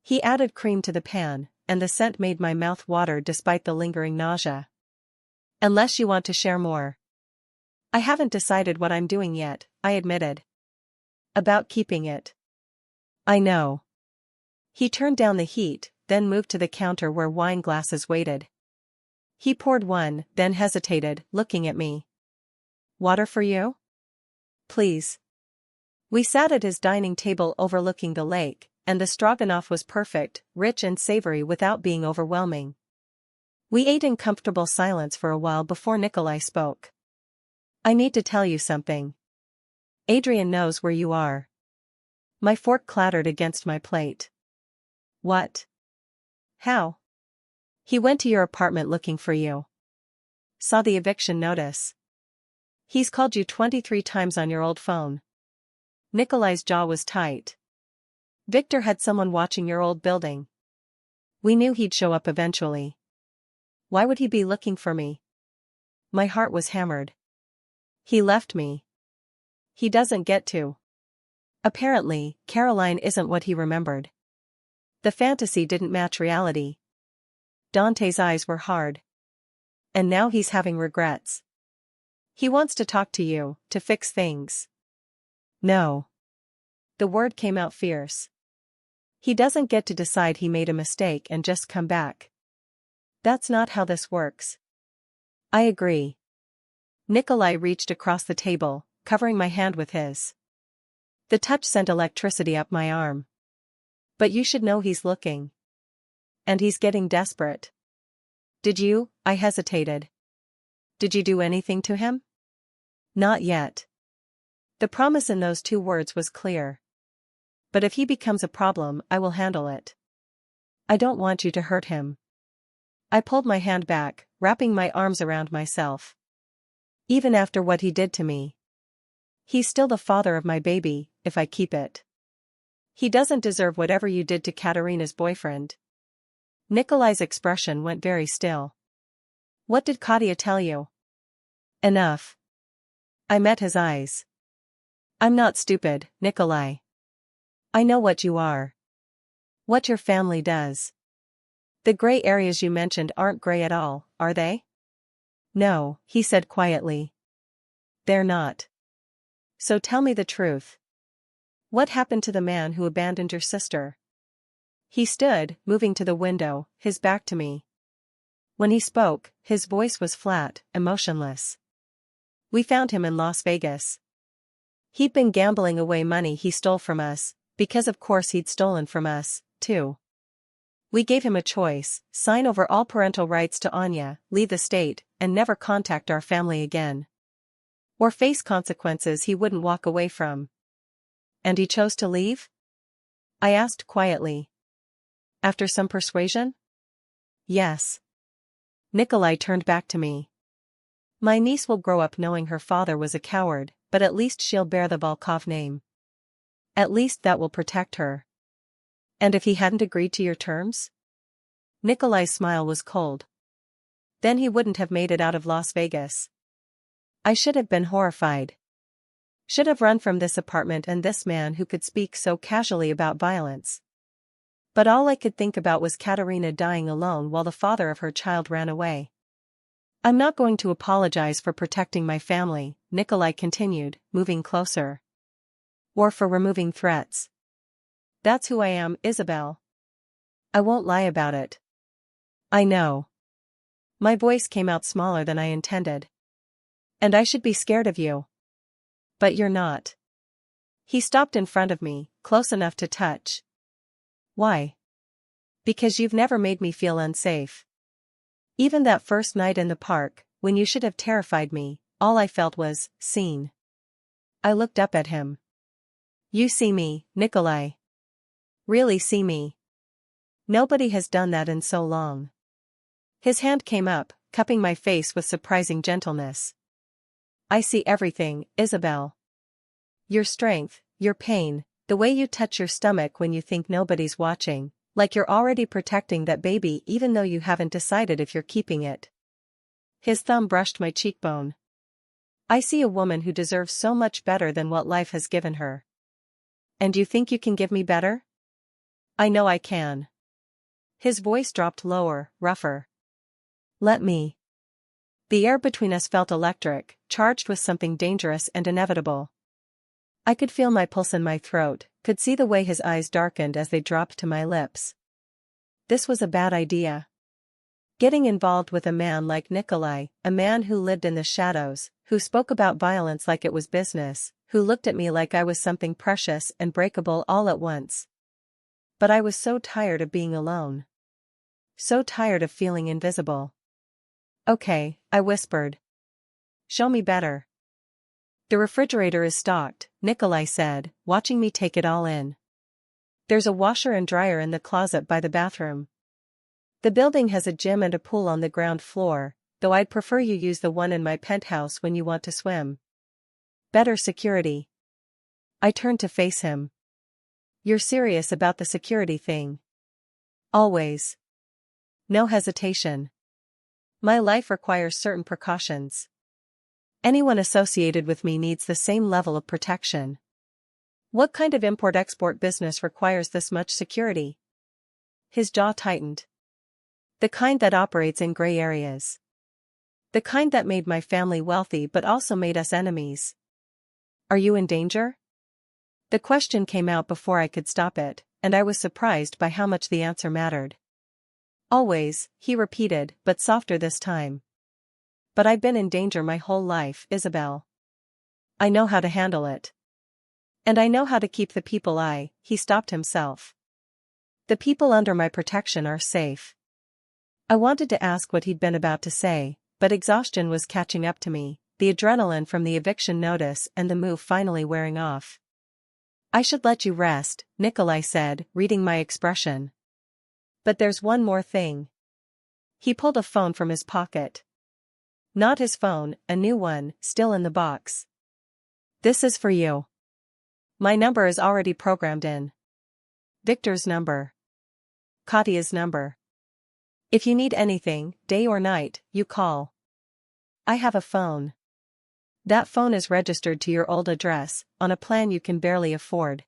He added cream to the pan, and the scent made my mouth water despite the lingering nausea. Unless you want to share more. I haven't decided what I'm doing yet, I admitted. About keeping it. I know. He turned down the heat, then moved to the counter where wine glasses waited. He poured one, then hesitated, looking at me. Water for you? Please. We sat at his dining table overlooking the lake, and the stroganoff was perfect, rich and savory without being overwhelming. We ate in comfortable silence for a while before Nikolai spoke. I need to tell you something. Adrian knows where you are. My fork clattered against my plate. What? How? He went to your apartment looking for you. Saw the eviction notice. He's called you 23 times on your old phone. Nikolai's jaw was tight. Victor had someone watching your old building. We knew he'd show up eventually. Why would he be looking for me? My heart was hammered. He left me. He doesn't get to. Apparently, Caroline isn't what he remembered. The fantasy didn't match reality. Dante's eyes were hard. And now he's having regrets. He wants to talk to you, to fix things. No. The word came out fierce. He doesn't get to decide he made a mistake and just come back. That's not how this works. I agree. Nikolai reached across the table, covering my hand with his. The touch sent electricity up my arm. But you should know he's looking. And he's getting desperate. Did you? I hesitated. Did you do anything to him? Not yet. The promise in those 2 words was clear. But if he becomes a problem, I will handle it. I don't want you to hurt him. I pulled my hand back, wrapping my arms around myself. Even after what he did to me. He's still the father of my baby, if I keep it. He doesn't deserve whatever you did to Katerina's boyfriend. Nikolai's expression went very still. What did Katya tell you? Enough. I met his eyes. I'm not stupid, Nikolai. I know what you are. What your family does. The gray areas you mentioned aren't gray at all, are they? No, he said quietly. They're not. So tell me the truth. What happened to the man who abandoned your sister? He stood, moving to the window, his back to me. When he spoke, his voice was flat, emotionless. We found him in Las Vegas. He'd been gambling away money he stole from us, because of course he'd stolen from us, too. We gave him a choice: sign over all parental rights to Anya, leave the state, and never contact our family again. Or face consequences he wouldn't walk away from. And he chose to leave? I asked quietly. After some persuasion? Yes. Nikolai turned back to me. My niece will grow up knowing her father was a coward, but at least she'll bear the Volkov name. At least that will protect her. And if he hadn't agreed to your terms? Nikolai's smile was cold. Then he wouldn't have made it out of Las Vegas. I should have been horrified. Should have run from this apartment and this man who could speak so casually about violence. But all I could think about was Katerina dying alone while the father of her child ran away. I'm not going to apologize for protecting my family, Nikolai continued, moving closer. Or for removing threats. That's who I am, Isabel. I won't lie about it. I know. My voice came out smaller than I intended. And I should be scared of you. But you're not. He stopped in front of me, close enough to touch. Why? Because you've never made me feel unsafe. Even that first night in the park, when you should have terrified me, all I felt was seen. I looked up at him. You see me, Nikolai. Really see me. Nobody has done that in so long. His hand came up, cupping my face with surprising gentleness. I see everything, Isabel. Your strength, your pain, the way you touch your stomach when you think nobody's watching, like you're already protecting that baby even though you haven't decided if you're keeping it. His thumb brushed my cheekbone. I see a woman who deserves so much better than what life has given her. And you think you can give me better? I know I can. His voice dropped lower, rougher. Let me. The air between us felt electric, charged with something dangerous and inevitable. I could feel my pulse in my throat, could see the way his eyes darkened as they dropped to my lips. This was a bad idea. Getting involved with a man like Nikolai, a man who lived in the shadows, who spoke about violence like it was business, who looked at me like I was something precious and breakable all at once. But I was so tired of being alone. So tired of feeling invisible. Okay, I whispered. Show me better. The refrigerator is stocked, Nikolai said, watching me take it all in. There's a washer and dryer in the closet by the bathroom. The building has a gym and a pool on the ground floor, though I'd prefer you use the one in my penthouse when you want to swim. Better security. I turned to face him. You're serious about the security thing? Always. No hesitation. My life requires certain precautions. Anyone associated with me needs the same level of protection. What kind of import-export business requires this much security? His jaw tightened. The kind that operates in gray areas. The kind that made my family wealthy but also made us enemies. Are you in danger? The question came out before I could stop it, and I was surprised by how much the answer mattered. Always, he repeated, but softer this time. But I've been in danger my whole life, Isabel. I know how to handle it. And I know how to keep the people he stopped himself. The people under my protection are safe. I wanted to ask what he'd been about to say, but exhaustion was catching up to me, the adrenaline from the eviction notice and the move finally wearing off. I should let you rest, Nikolai said, reading my expression. But there's one more thing. He pulled a phone from his pocket. Not his phone, a new one, still in the box. This is for you. My number is already programmed in. Victor's number. Katya's number. If you need anything, day or night, you call. I have a phone. That phone is registered to your old address, on a plan you can barely afford.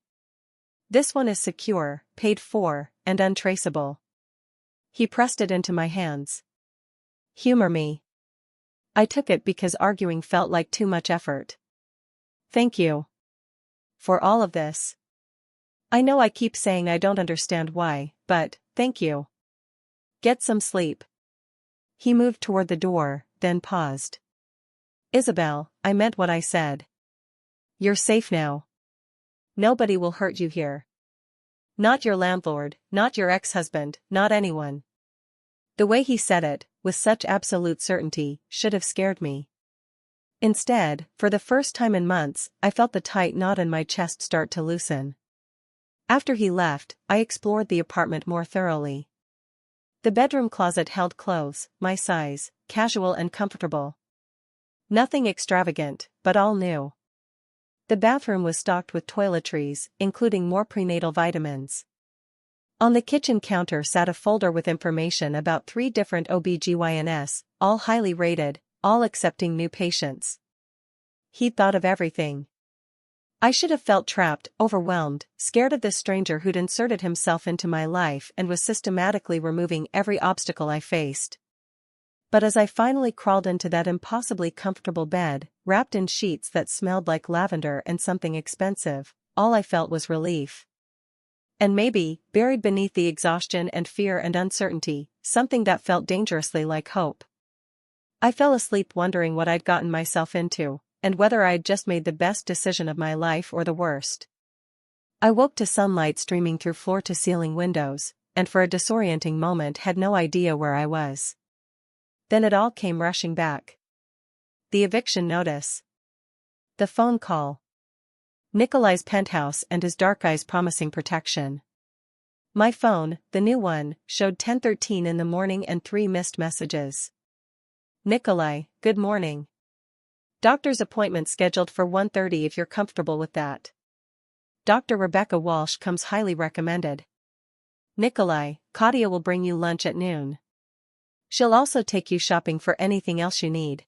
This one is secure, paid for, and untraceable. He pressed it into my hands. Humor me. I took it because arguing felt like too much effort. Thank you. For all of this. I know I keep saying I don't understand why, but, thank you. Get some sleep. He moved toward the door, then paused. Isabel, I meant what I said. You're safe now. Nobody will hurt you here. Not your landlord, not your ex-husband, not anyone. The way he said it, with such absolute certainty, should have scared me. Instead, for the first time in months, I felt the tight knot in my chest start to loosen. After he left, I explored the apartment more thoroughly. The bedroom closet held clothes, my size, casual and comfortable. Nothing extravagant, but all new. The bathroom was stocked with toiletries, including more prenatal vitamins. On the kitchen counter sat a folder with information about 3 different OBGYNs, all highly rated, all accepting new patients. He'd thought of everything. I should have felt trapped, overwhelmed, scared of this stranger who'd inserted himself into my life and was systematically removing every obstacle I faced. But as I finally crawled into that impossibly comfortable bed, wrapped in sheets that smelled like lavender and something expensive, all I felt was relief. And maybe, buried beneath the exhaustion and fear and uncertainty, something that felt dangerously like hope. I fell asleep wondering what I'd gotten myself into, and whether I'd just made the best decision of my life or the worst. I woke to sunlight streaming through floor-to-ceiling windows, and for a disorienting moment had no idea where I was. Then it all came rushing back. The eviction notice. The phone call. Nikolai's penthouse and his dark eyes promising protection. My phone, the new one, showed 10:13 in the morning and 3 missed messages. Nikolai, good morning. Doctor's appointment scheduled for 1:30 if you're comfortable with that. Dr. Rebecca Walsh comes highly recommended. Nikolai, Katya will bring you lunch at noon. She'll also take you shopping for anything else you need.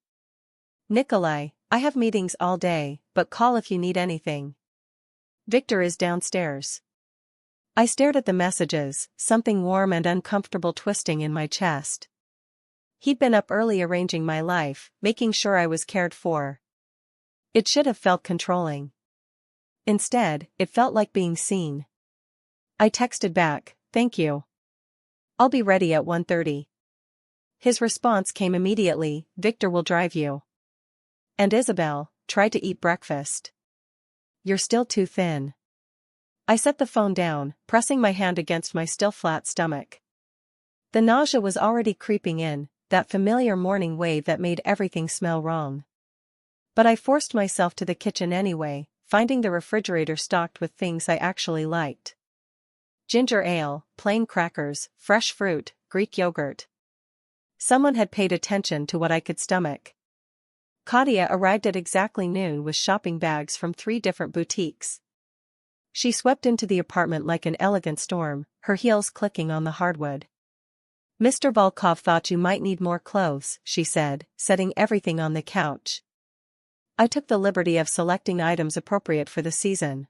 Nikolai, I have meetings all day, but call if you need anything. Victor is downstairs. I stared at the messages, something warm and uncomfortable twisting in my chest. He'd been up early arranging my life, making sure I was cared for. It should have felt controlling. Instead, it felt like being seen. I texted back, thank you. I'll be ready at 1:30. His response came immediately, Victor will drive you. And Isabel, try to eat breakfast. You're still too thin. I set the phone down, pressing my hand against my still flat stomach. The nausea was already creeping in, that familiar morning wave that made everything smell wrong. But I forced myself to the kitchen anyway, finding the refrigerator stocked with things I actually liked. Ginger ale, plain crackers, fresh fruit, Greek yogurt. Someone had paid attention to what I could stomach. Katya arrived at exactly noon with shopping bags from 3 different boutiques. She swept into the apartment like an elegant storm, her heels clicking on the hardwood. Mr. Volkov thought you might need more clothes, she said, setting everything on the couch. I took the liberty of selecting items appropriate for the season.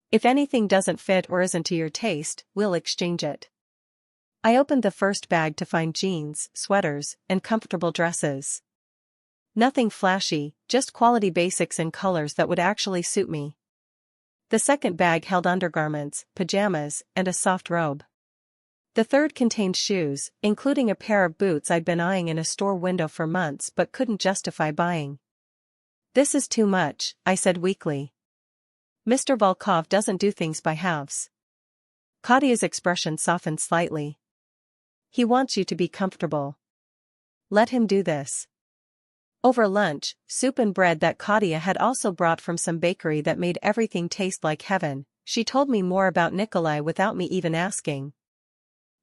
If anything doesn't fit or isn't to your taste, we'll exchange it. I opened the first bag to find jeans, sweaters, and comfortable dresses. Nothing flashy, just quality basics in colors that would actually suit me. The second bag held undergarments, pajamas, and a soft robe. The third contained shoes, including a pair of boots I'd been eyeing in a store window for months but couldn't justify buying. This is too much, I said weakly. Mr. Volkov doesn't do things by halves. Katya's expression softened slightly. He wants you to be comfortable. Let him do this. Over lunch, soup and bread that Katia had also brought from some bakery that made everything taste like heaven, she told me more about Nikolai without me even asking.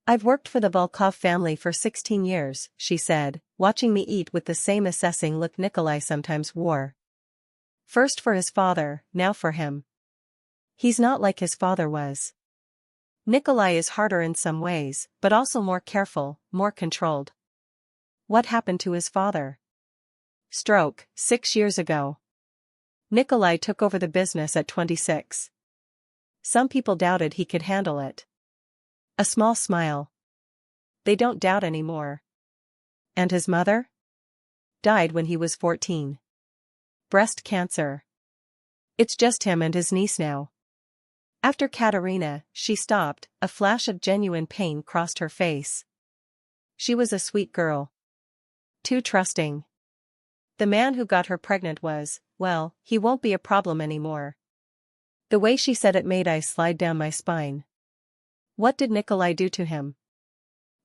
I've worked for the Volkov family for 16 years, she said, watching me eat with the same assessing look Nikolai sometimes wore. First for his father, now for him. He's not like his father was. Nikolai is harder in some ways, but also more careful, more controlled. What happened to his father? Stroke, 6 years ago. Nikolai took over the business at 26. Some people doubted he could handle it. A small smile. They don't doubt anymore. And his mother? Died when he was 14. Breast cancer. It's just him and his niece now. After Katerina, she stopped, a flash of genuine pain crossed her face. She was a sweet girl. Too trusting. The man who got her pregnant was, well, he won't be a problem anymore. The way she said it made ice slide down my spine. What did Nikolai do to him?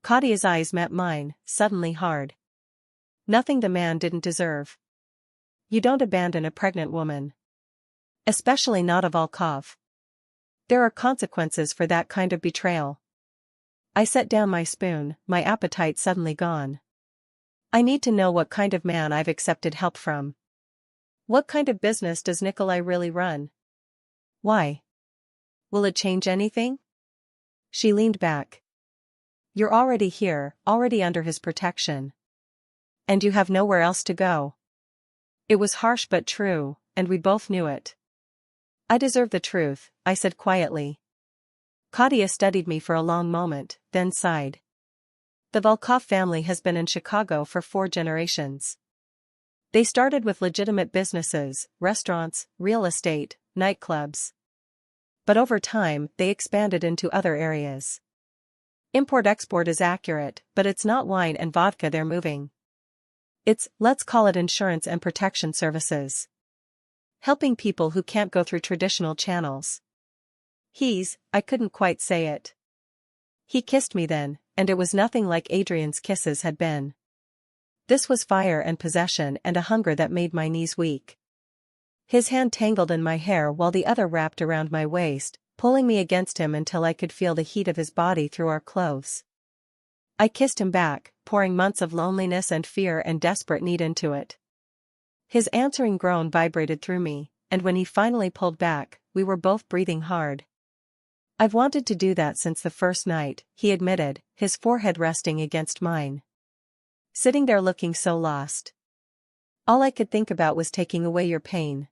Katia's eyes met mine, suddenly hard. Nothing the man didn't deserve. You don't abandon a pregnant woman. Especially not a Volkov. There are consequences for that kind of betrayal. I set down my spoon, my appetite suddenly gone. I need to know what kind of man I've accepted help from. What kind of business does Nikolai really run? Why? Will it change anything? She leaned back. You're already here, already under his protection. And you have nowhere else to go. It was harsh but true, and we both knew it. I deserve the truth, I said quietly. Katia studied me for a long moment, then sighed. The Volkov family has been in Chicago for 4 generations. They started with legitimate businesses, restaurants, real estate, nightclubs. But over time, they expanded into other areas. Import-export is accurate, but it's not wine and vodka they're moving. It's, let's call it insurance and protection services. Helping people who can't go through traditional channels. I couldn't quite say it. He kissed me then, and it was nothing like Adrian's kisses had been. This was fire and possession and a hunger that made my knees weak. His hand tangled in my hair while the other wrapped around my waist, pulling me against him until I could feel the heat of his body through our clothes. I kissed him back, pouring months of loneliness and fear and desperate need into it. His answering groan vibrated through me, and when he finally pulled back, we were both breathing hard. I've wanted to do that since the first night, he admitted, his forehead resting against mine. Sitting there looking so lost. All I could think about was taking away your pain.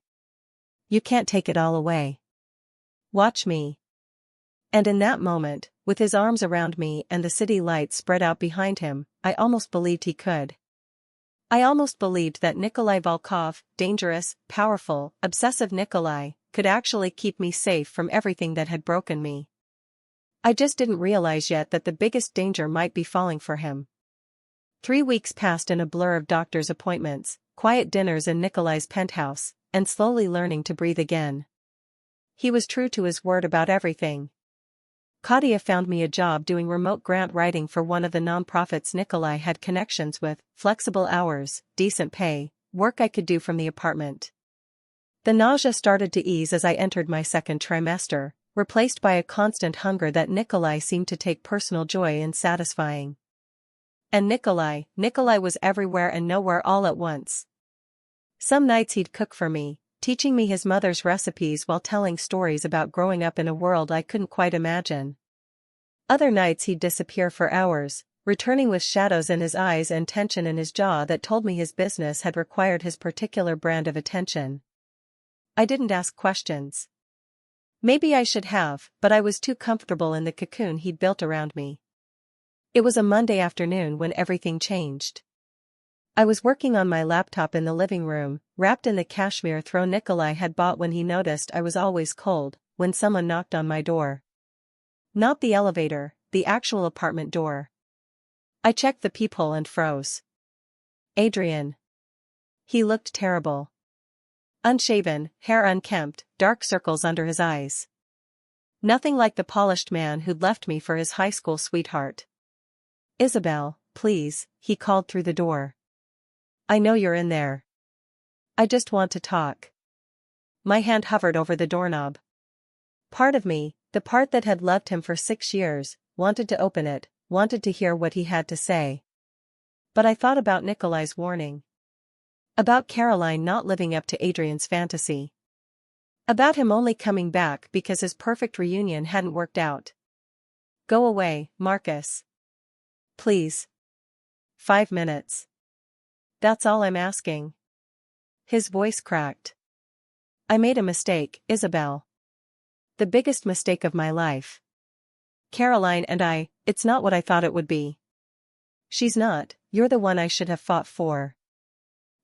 You can't take it all away. Watch me. And in that moment, with his arms around me and the city lights spread out behind him, I almost believed he could. I almost believed that Nikolai Volkov, dangerous, powerful, obsessive Nikolai, could actually keep me safe from everything that had broken me. I just didn't realize yet that the biggest danger might be falling for him. 3 weeks passed in a blur of doctor's appointments, quiet dinners in Nikolai's penthouse, and slowly learning to breathe again. He was true to his word about everything. Katia found me a job doing remote grant writing for one of the nonprofits Nikolai had connections with, flexible hours, decent pay, work I could do from the apartment. The nausea started to ease as I entered my second trimester, replaced by a constant hunger that Nikolai seemed to take personal joy in satisfying. And Nikolai was everywhere and nowhere all at once. Some nights he'd cook for me, teaching me his mother's recipes while telling stories about growing up in a world I couldn't quite imagine. Other nights he'd disappear for hours, returning with shadows in his eyes and tension in his jaw that told me his business had required his particular brand of attention. I didn't ask questions. Maybe I should have, but I was too comfortable in the cocoon he'd built around me. It was a Monday afternoon when everything changed. I was working on my laptop in the living room, wrapped in the cashmere throw Nikolai had bought when he noticed I was always cold, when someone knocked on my door. Not the elevator, the actual apartment door. I checked the peephole and froze. Adrian. He looked terrible. Unshaven, hair unkempt, dark circles under his eyes. Nothing like the polished man who'd left me for his high school sweetheart. Isabel, please, he called through the door. I know you're in there. I just want to talk. My hand hovered over the doorknob. Part of me, the part that had loved him for 6 years, wanted to open it, wanted to hear what he had to say. But I thought about Nikolai's warning. About Caroline not living up to Adrian's fantasy. About him only coming back because his perfect reunion hadn't worked out. Go away, Marcus. Please. 5 minutes. That's all I'm asking. His voice cracked. I made a mistake, Isabel. The biggest mistake of my life. Caroline and it's not what I thought it would be. She's not, you're the one I should have fought for.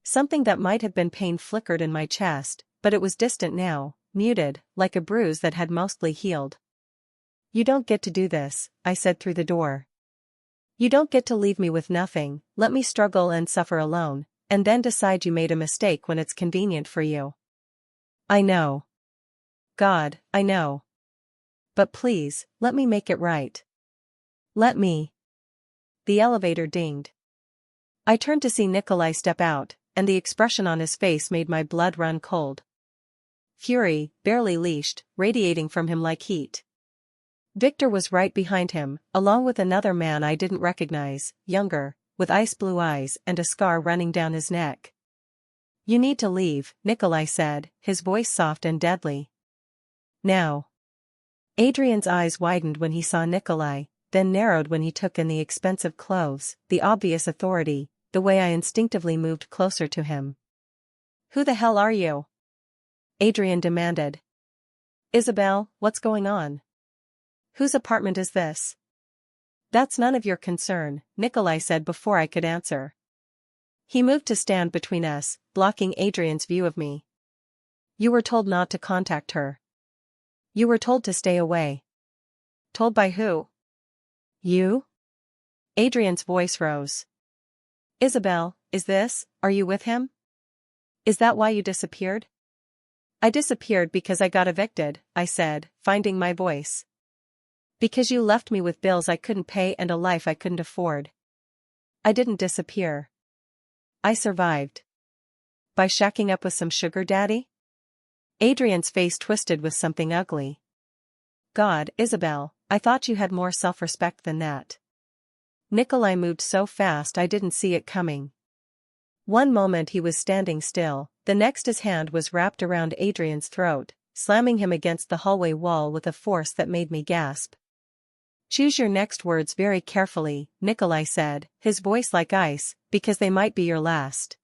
Something that might have been pain flickered in my chest, but it was distant now, muted, like a bruise that had mostly healed. You don't get to do this, I said through the door. You don't get to leave me with nothing, let me struggle and suffer alone, and then decide you made a mistake when it's convenient for you. I know. God, I know. But please, let me make it right. Let me. The elevator dinged. I turned to see Nikolai step out, and the expression on his face made my blood run cold. Fury, barely leashed, radiating from him like heat. Victor was right behind him, along with another man I didn't recognize, younger, with ice blue eyes and a scar running down his neck. You need to leave, Nikolai said, his voice soft and deadly. Now. Adrian's eyes widened when he saw Nikolai, then narrowed when he took in the expensive clothes, the obvious authority, the way I instinctively moved closer to him. Who the hell are you? Adrian demanded. Isabel, what's going on? Whose apartment is this? That's none of your concern, Nikolai said before I could answer. He moved to stand between us, blocking Adrian's view of me. You were told not to contact her. You were told to stay away. Told by who? You? Adrian's voice rose. Isabel, are you with him? Is that why you disappeared? I disappeared because I got evicted, I said, finding my voice. Because you left me with bills I couldn't pay and a life I couldn't afford. I didn't disappear. I survived. By shacking up with some sugar daddy? Adrian's face twisted with something ugly. God, Isabel, I thought you had more self-respect than that. Nikolai moved so fast I didn't see it coming. One moment he was standing still, the next his hand was wrapped around Adrian's throat, slamming him against the hallway wall with a force that made me gasp. Choose your next words very carefully, Nikolai said, his voice like ice, because they might be your last.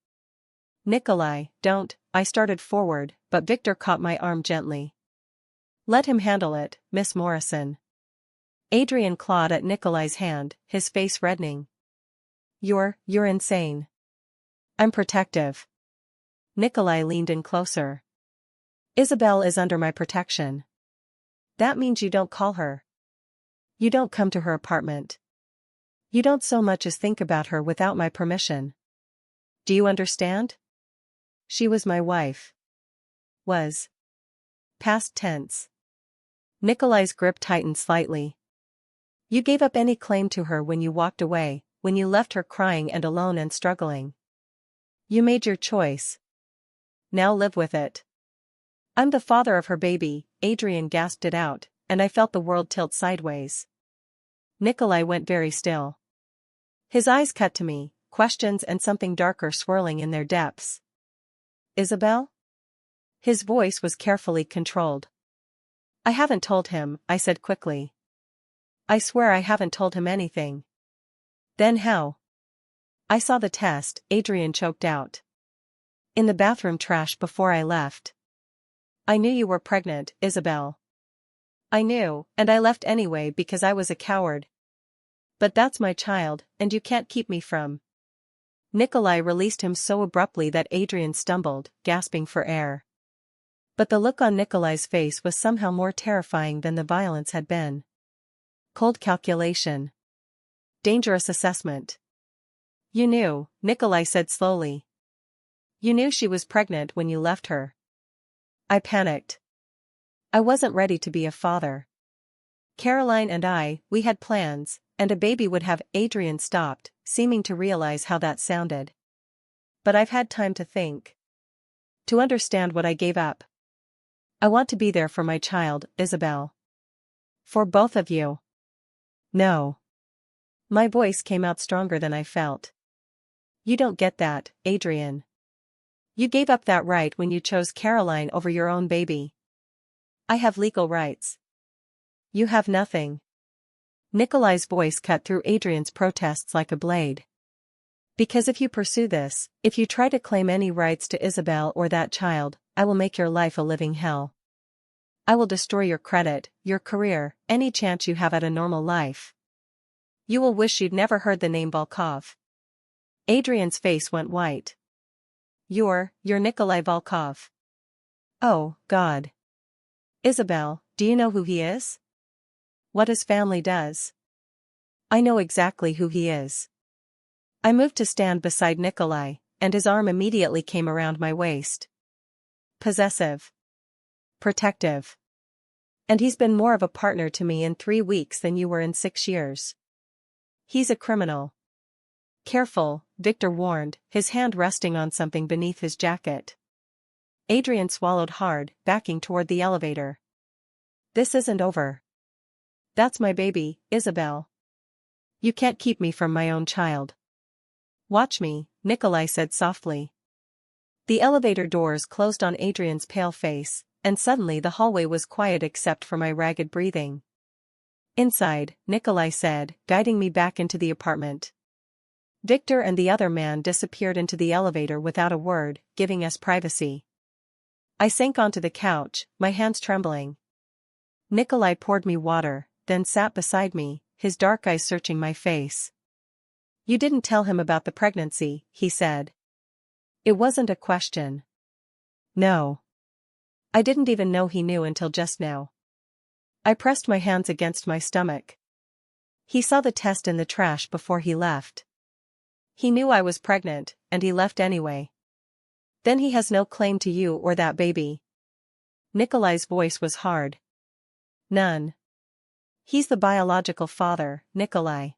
Nikolai, don't, I started forward, but Victor caught my arm gently. Let him handle it, Miss Morrison. Adrian clawed at Nikolai's hand, his face reddening. You're insane. I'm protective. Nikolai leaned in closer. Isabel is under my protection. That means you don't call her. You don't come to her apartment. You don't so much as think about her without my permission. Do you understand? She was my wife. Was. Past tense. Nikolai's grip tightened slightly. You gave up any claim to her when you walked away, when you left her crying and alone and struggling. You made your choice. Now live with it. I'm the father of her baby, Adrian gasped it out, and I felt the world tilt sideways. Nikolai went very still. His eyes cut to me, questions and something darker swirling in their depths. Isabel? His voice was carefully controlled. I haven't told him, I said quickly. I swear I haven't told him anything. Then how? I saw the test, Adrian choked out. In the bathroom trash before I left. I knew you were pregnant, Isabel. I knew, and I left anyway because I was a coward. But that's my child, and you can't keep me from. Nikolai released him so abruptly that Adrian stumbled, gasping for air. But the look on Nikolai's face was somehow more terrifying than the violence had been. Cold calculation. Dangerous assessment. You knew, Nikolai said slowly. You knew she was pregnant when you left her. I panicked. I wasn't ready to be a father. Caroline and we had plans, and a baby would have. Adrian stopped, seeming to realize how that sounded. But I've had time to think. To understand what I gave up. I want to be there for my child, Isabel. For both of you. No. My voice came out stronger than I felt. You don't get that, Adrian. You gave up that right when you chose Caroline over your own baby. I have legal rights. You have nothing. Nikolai's voice cut through Adrian's protests like a blade. Because if you pursue this, if you try to claim any rights to Isabel or that child, I will make your life a living hell. I will destroy your credit, your career, any chance you have at a normal life. You will wish you'd never heard the name Volkov. Adrian's face went white. You're Nikolai Volkov. Oh, God. Isabel, do you know who he is? What his family does? I know exactly who he is. I moved to stand beside Nikolai, and his arm immediately came around my waist. Possessive. Protective. And he's been more of a partner to me in 3 weeks than you were in 6 years. He's a criminal. Careful, Victor warned, his hand resting on something beneath his jacket. Adrian swallowed hard, backing toward the elevator. This isn't over. That's my baby, Isabel. You can't keep me from my own child. Watch me, Nikolai said softly. The elevator doors closed on Adrian's pale face, and suddenly the hallway was quiet except for my ragged breathing. Inside, Nikolai said, guiding me back into the apartment. Victor and the other man disappeared into the elevator without a word, giving us privacy. I sank onto the couch, my hands trembling. Nikolai poured me water, then sat beside me, his dark eyes searching my face. You didn't tell him about the pregnancy, he said. It wasn't a question. No. I didn't even know he knew until just now. I pressed my hands against my stomach. He saw the test in the trash before he left. He knew I was pregnant, and he left anyway. Then he has no claim to you or that baby. Nikolai's voice was hard. None. He's the biological father, Nikolai.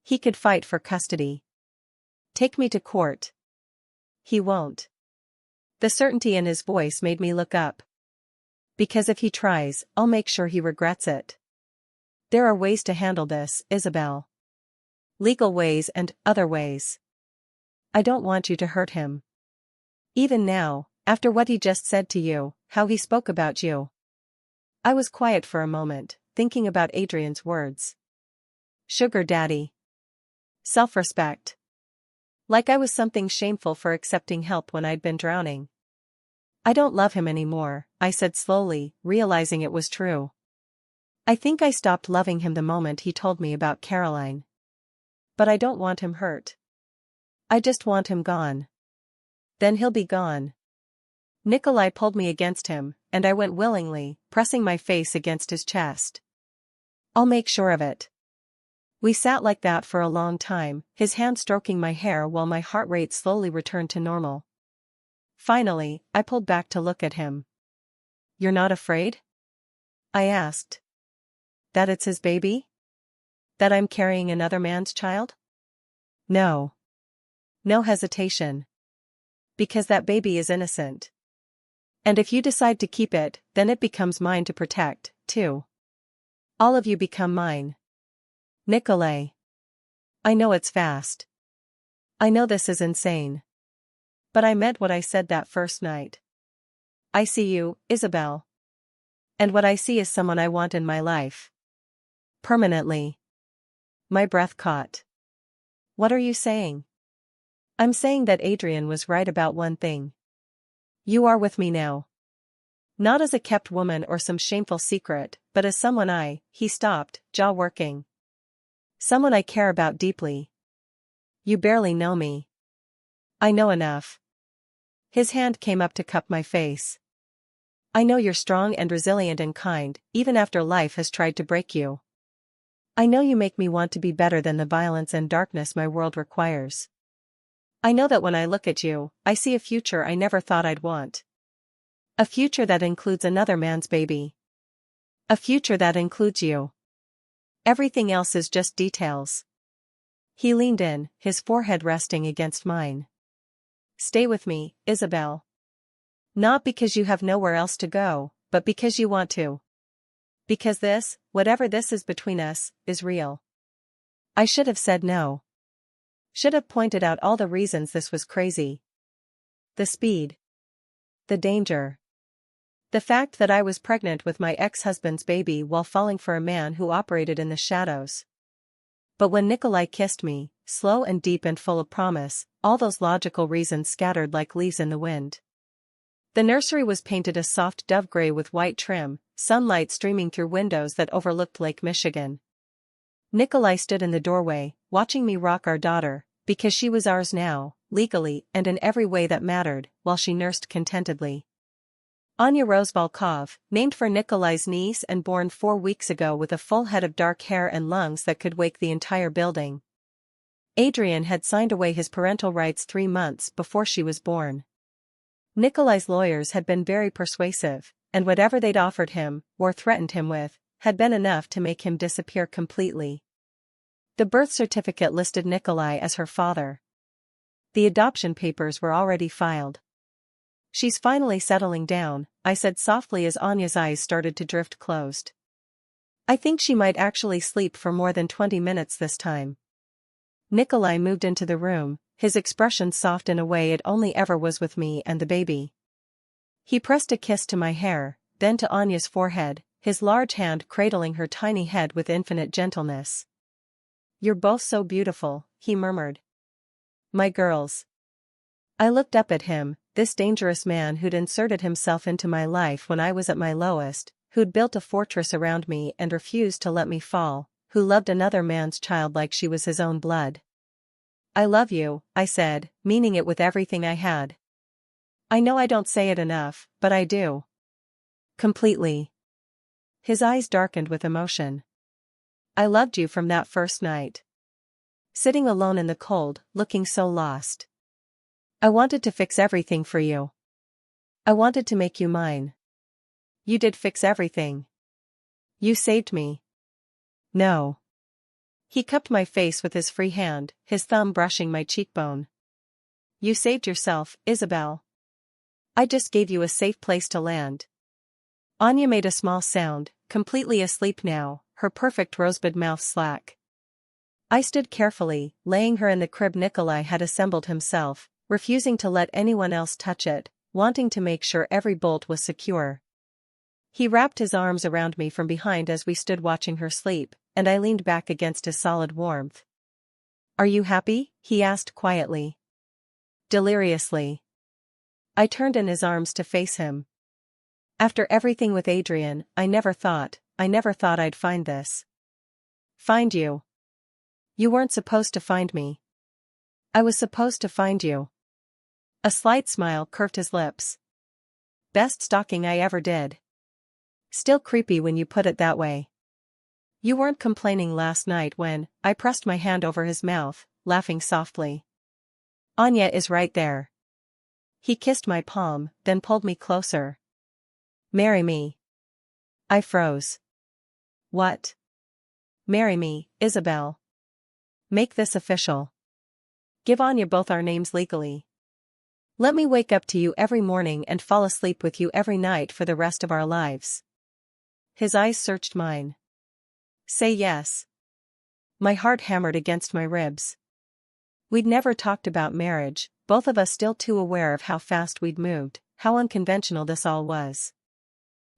He could fight for custody. Take me to court. He won't. The certainty in his voice made me look up. Because if he tries, I'll make sure he regrets it. There are ways to handle this, Isabel. Legal ways and other ways. I don't want you to hurt him. Even now, after what he just said to you, how he spoke about you. I was quiet for a moment, thinking about Adrian's words. Sugar daddy. Self-respect. Like I was something shameful for accepting help when I'd been drowning. I don't love him anymore, I said slowly, realizing it was true. I think I stopped loving him the moment he told me about Caroline. But I don't want him hurt. I just want him gone. Then he'll be gone. Nikolai pulled me against him, and I went willingly, pressing my face against his chest. I'll make sure of it. We sat like that for a long time, his hand stroking my hair while my heart rate slowly returned to normal. Finally, I pulled back to look at him. You're not afraid? I asked. That it's his baby? That I'm carrying another man's child? No. No hesitation. Because that baby is innocent. And if you decide to keep it, then it becomes mine to protect, too. All of you become mine. Nikolai. I know it's fast. I know this is insane. But I meant what I said that first night. I see you, Isabel. And what I see is someone I want in my life. Permanently. My breath caught. What are you saying? I'm saying that Adrian was right about one thing. You are with me now. Not as a kept woman or some shameful secret, but as someone he stopped, jaw working. Someone I care about deeply. You barely know me. I know enough. His hand came up to cup my face. I know you're strong and resilient and kind, even after life has tried to break you. I know you make me want to be better than the violence and darkness my world requires. I know that when I look at you, I see a future I never thought I'd want. A future that includes another man's baby. A future that includes you. Everything else is just details. He leaned in, his forehead resting against mine. Stay with me, Isabel. Not because you have nowhere else to go, but because you want to. Because this, whatever this is between us, is real. I should have said no. Should have pointed out all the reasons this was crazy. The speed. The danger. The fact that I was pregnant with my ex-husband's baby while falling for a man who operated in the shadows. But when Nikolai kissed me, slow and deep and full of promise, all those logical reasons scattered like leaves in the wind. The nursery was painted a soft dove gray with white trim, sunlight streaming through windows that overlooked Lake Michigan. Nikolai stood in the doorway, watching me rock our daughter, because she was ours now, legally and in every way that mattered, while she nursed contentedly. Anya Rose Volkov, named for Nikolai's niece and born 4 weeks ago with a full head of dark hair and lungs that could wake the entire building. Adrian had signed away his parental rights 3 months before she was born. Nikolai's lawyers had been very persuasive, and whatever they'd offered him, or threatened him with, had been enough to make him disappear completely. The birth certificate listed Nikolai as her father. The adoption papers were already filed. She's finally settling down, I said softly as Anya's eyes started to drift closed. I think she might actually sleep for more than 20 minutes this time. Nikolai moved into the room, his expression soft in a way it only ever was with me and the baby. He pressed a kiss to my hair, then to Anya's forehead, his large hand cradling her tiny head with infinite gentleness. You're both so beautiful, he murmured. My girls. I looked up at him, this dangerous man who'd inserted himself into my life when I was at my lowest, who'd built a fortress around me and refused to let me fall, who loved another man's child like she was his own blood. I love you, I said, meaning it with everything I had. I know I don't say it enough, but I do. Completely. His eyes darkened with emotion. I loved you from that first night. Sitting alone in the cold, looking so lost. I wanted to fix everything for you. I wanted to make you mine. You did fix everything. You saved me. No. He cupped my face with his free hand, his thumb brushing my cheekbone. You saved yourself, Isabel. I just gave you a safe place to land. Anya made a small sound, completely asleep now, her perfect rosebud mouth slack. I stood carefully, laying her in the crib Nikolai had assembled himself, refusing to let anyone else touch it, wanting to make sure every bolt was secure. He wrapped his arms around me from behind as we stood watching her sleep, and I leaned back against his solid warmth. Are you happy? He asked quietly. Deliriously. I turned in his arms to face him. After everything with Adrian, I never thought I'd find this. Find you. You weren't supposed to find me. I was supposed to find you. A slight smile curved his lips. Best stalking I ever did. Still creepy when you put it that way. You weren't complaining last night when I pressed my hand over his mouth, laughing softly. Anya is right there. He kissed my palm, then pulled me closer. Marry me. I froze. What? Marry me, Isabel. Make this official. Give Anya both our names legally. Let me wake up to you every morning and fall asleep with you every night for the rest of our lives. His eyes searched mine. Say yes. My heart hammered against my ribs. We'd never talked about marriage, both of us still too aware of how fast we'd moved, how unconventional this all was.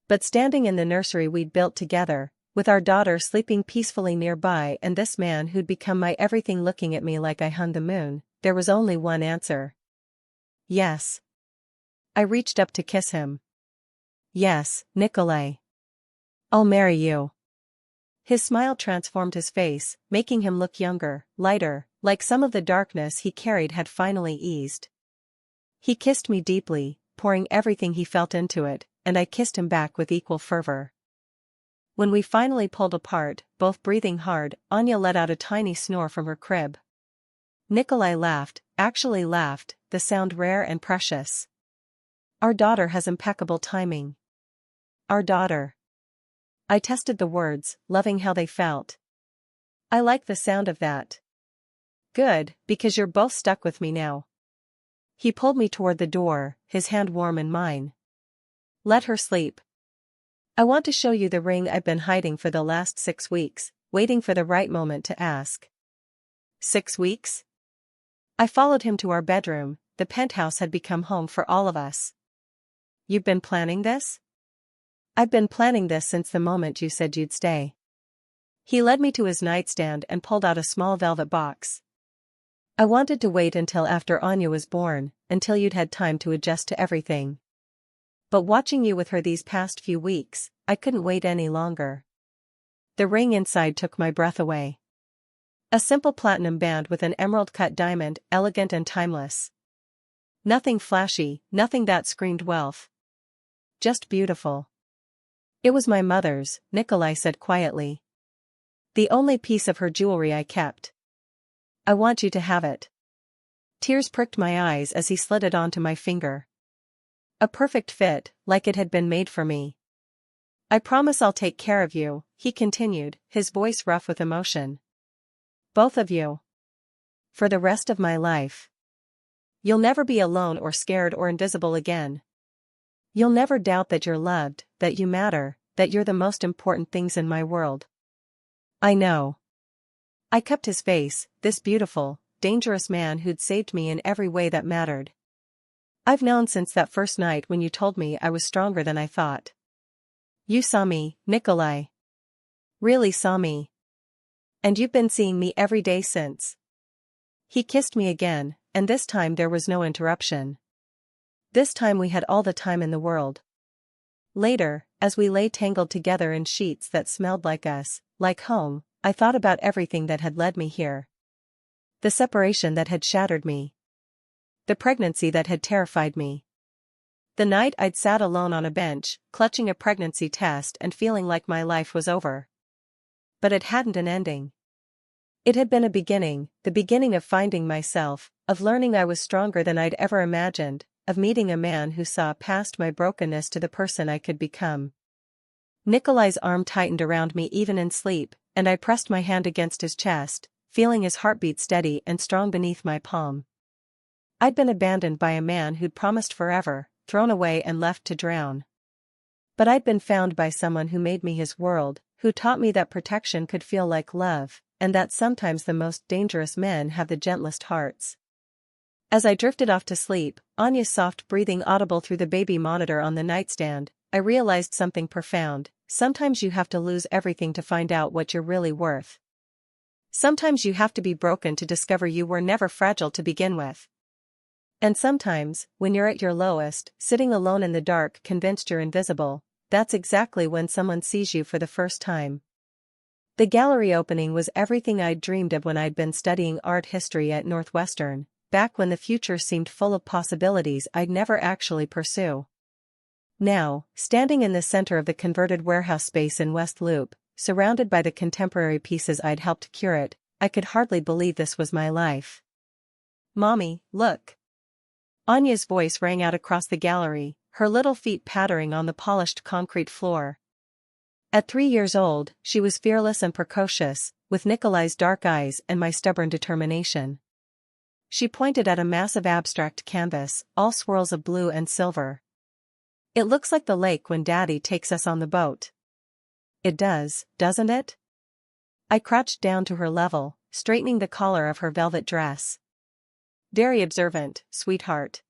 But standing in the nursery we'd built together, with our daughter sleeping peacefully nearby and this man who'd become my everything looking at me like I hung the moon, there was only one answer. Yes. I reached up to kiss him. Yes, Nikolai. I'll marry you. His smile transformed his face, making him look younger, lighter, like some of the darkness he carried had finally eased. He kissed me deeply, pouring everything he felt into it, and I kissed him back with equal fervor. When we finally pulled apart, both breathing hard, Anya let out a tiny snore from her crib. Nikolai laughed, actually laughed, the sound rare and precious. Our daughter has impeccable timing. Our daughter. I tested the words, loving how they felt. I like the sound of that. Good, because you're both stuck with me now. He pulled me toward the door, his hand warm in mine. Let her sleep. I want to show you the ring I've been hiding for the last 6 weeks, waiting for the right moment to ask. 6 weeks? I followed him to our bedroom. The penthouse had become home for all of us. You've been planning this? I've been planning this since the moment you said you'd stay. He led me to his nightstand and pulled out a small velvet box. I wanted to wait until after Anya was born, until you'd had time to adjust to everything. But watching you with her these past few weeks, I couldn't wait any longer. The ring inside took my breath away. A simple platinum band with an emerald-cut diamond, elegant and timeless. Nothing flashy, nothing that screamed wealth. Just beautiful. It was my mother's, Nikolai said quietly. The only piece of her jewelry I kept. I want you to have it. Tears pricked my eyes as he slid it onto my finger. A perfect fit, like it had been made for me. I promise I'll take care of you, he continued, his voice rough with emotion. Both of you. For the rest of my life. You'll never be alone or scared or invisible again. You'll never doubt that you're loved, that you matter, that you're the most important things in my world. I know. I cupped his face, this beautiful, dangerous man who'd saved me in every way that mattered. I've known since that first night when you told me I was stronger than I thought. You saw me, Nikolai. Really saw me. And you've been seeing me every day since. He kissed me again, and this time there was no interruption. This time we had all the time in the world. Later, as we lay tangled together in sheets that smelled like us, like home, I thought about everything that had led me here. The separation that had shattered me. The pregnancy that had terrified me. The night I'd sat alone on a bench, clutching a pregnancy test and feeling like my life was over. But it hadn't an ending. It had been a beginning, the beginning of finding myself, of learning I was stronger than I'd ever imagined, of meeting a man who saw past my brokenness to the person I could become. Nikolai's arm tightened around me even in sleep, and I pressed my hand against his chest, feeling his heartbeat steady and strong beneath my palm. I'd been abandoned by a man who'd promised forever, thrown away and left to drown. But I'd been found by someone who made me his world, who taught me that protection could feel like love, and that sometimes the most dangerous men have the gentlest hearts. As I drifted off to sleep, Anya's soft breathing audible through the baby monitor on the nightstand, I realized something profound. Sometimes you have to lose everything to find out what you're really worth. Sometimes you have to be broken to discover you were never fragile to begin with. And sometimes, when you're at your lowest, sitting alone in the dark convinced you're invisible, that's exactly when someone sees you for the first time. The gallery opening was everything I'd dreamed of when I'd been studying art history at Northwestern, back when the future seemed full of possibilities I'd never actually pursue. Now, standing in the center of the converted warehouse space in West Loop, surrounded by the contemporary pieces I'd helped curate, I could hardly believe this was my life. Mommy, look. Anya's voice rang out across the gallery, her little feet pattering on the polished concrete floor. At 3 years old, she was fearless and precocious, with Nikolai's dark eyes and my stubborn determination. She pointed at a massive abstract canvas, all swirls of blue and silver. It looks like the lake when Daddy takes us on the boat. It does, doesn't it? I crouched down to her level, straightening the collar of her velvet dress. Very observant, sweetheart.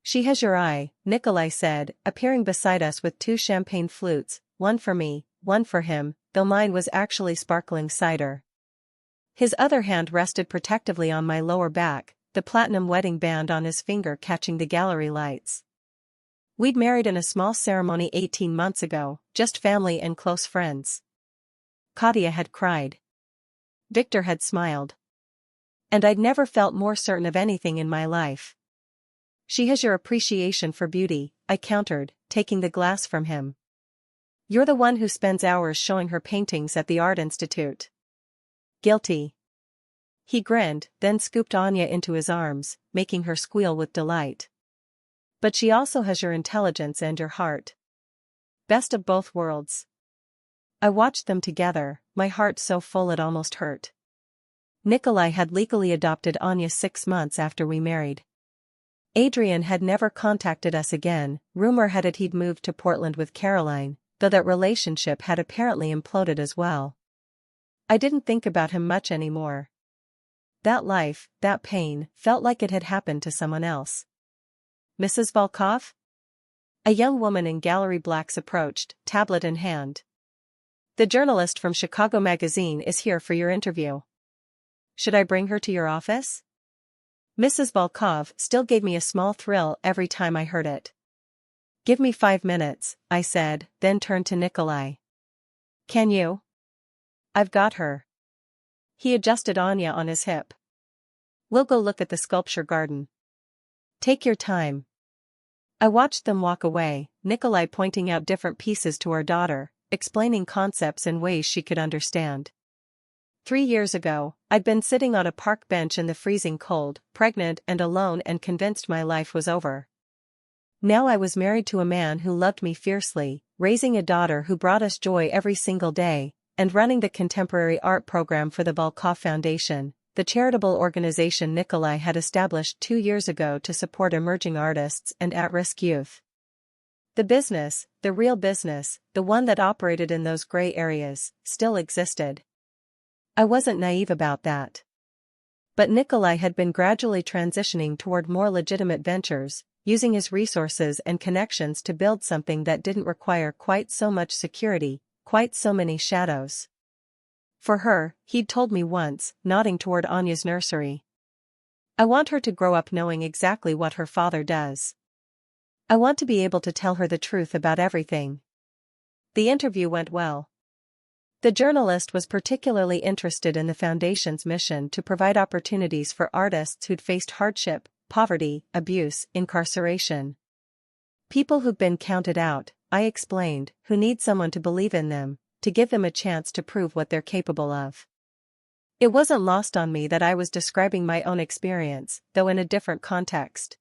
She has your eye, Nikolai said, appearing beside us with 2 champagne flutes, one for me, one for him, though mine was actually sparkling cider. His other hand rested protectively on my lower back, the platinum wedding band on his finger catching the gallery lights. We'd married in a small ceremony 18 months ago, just family and close friends. Katya had cried. Victor had smiled. And I'd never felt more certain of anything in my life. She has your appreciation for beauty, I countered, taking the glass from him. You're the one who spends hours showing her paintings at the Art Institute. Guilty. He grinned, then scooped Anya into his arms, making her squeal with delight. But she also has your intelligence and your heart. Best of both worlds. I watched them together, my heart so full it almost hurt. Nikolai had legally adopted Anya 6 months after we married. Adrian had never contacted us again. Rumor had it he'd moved to Portland with Caroline, though that relationship had apparently imploded as well. I didn't think about him much anymore. That life, that pain, felt like it had happened to someone else. Mrs. Volkov? A young woman in gallery blacks approached, tablet in hand. The journalist from Chicago Magazine is here for your interview. Should I bring her to your office? Mrs. Volkov still gave me a small thrill every time I heard it. Give me 5 minutes, I said, then turned to Nikolai. Can you? I've got her. He adjusted Anya on his hip. We'll go look at the sculpture garden. Take your time. I watched them walk away, Nikolai pointing out different pieces to our daughter, explaining concepts in ways she could understand. 3 years ago, I'd been sitting on a park bench in the freezing cold, pregnant and alone and convinced my life was over. Now I was married to a man who loved me fiercely, raising a daughter who brought us joy every single day, and running the contemporary art program for the Volkov Foundation, the charitable organization Nikolai had established 2 years ago to support emerging artists and at-risk youth. The business, the real business, the one that operated in those gray areas, still existed. I wasn't naive about that. But Nikolai had been gradually transitioning toward more legitimate ventures, using his resources and connections to build something that didn't require quite so much security, quite so many shadows. For her, he'd told me once, nodding toward Anya's nursery. I want her to grow up knowing exactly what her father does. I want to be able to tell her the truth about everything. The interview went well. The journalist was particularly interested in the Foundation's mission to provide opportunities for artists who'd faced hardship, poverty, abuse, incarceration. People who've been counted out, I explained, who need someone to believe in them, to give them a chance to prove what they're capable of. It wasn't lost on me that I was describing my own experience, though in a different context.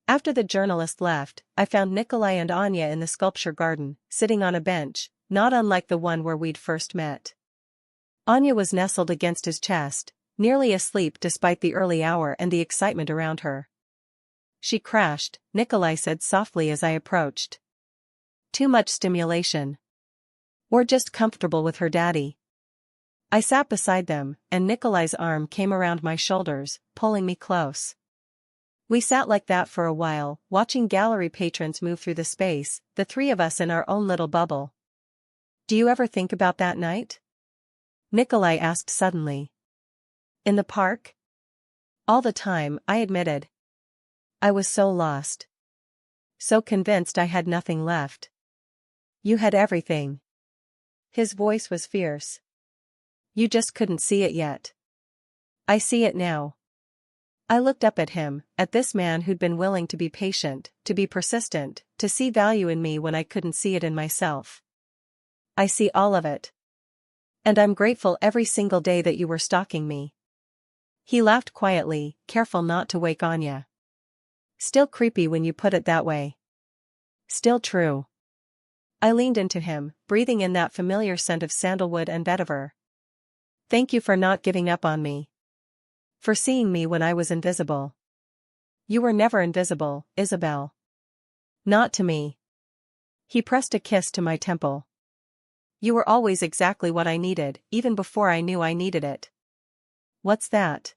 After the journalist left, I found Nikolai and Anya in the sculpture garden, sitting on a bench, not unlike the one where we'd first met. Anya was nestled against his chest, nearly asleep despite the early hour and the excitement around her. She crashed, Nikolai said softly as I approached. Too much stimulation. Or just comfortable with her daddy. I sat beside them, and Nikolai's arm came around my shoulders, pulling me close. We sat like that for a while, watching gallery patrons move through the space, the 3 of us in our own little bubble. Do you ever think about that night? Nikolai asked suddenly. In the park? All the time, I admitted. I was so lost. So convinced I had nothing left. You had everything. His voice was fierce. You just couldn't see it yet. I see it now. I looked up at him, at this man who'd been willing to be patient, to be persistent, to see value in me when I couldn't see it in myself. I see all of it. And I'm grateful every single day that you were stalking me. He laughed quietly, careful not to wake Anya. Still creepy when you put it that way. Still true. I leaned into him, breathing in that familiar scent of sandalwood and vetiver. Thank you for not giving up on me. For seeing me when I was invisible. You were never invisible, Isabel. Not to me. He pressed a kiss to my temple. You were always exactly what I needed, even before I knew I needed it. What's that?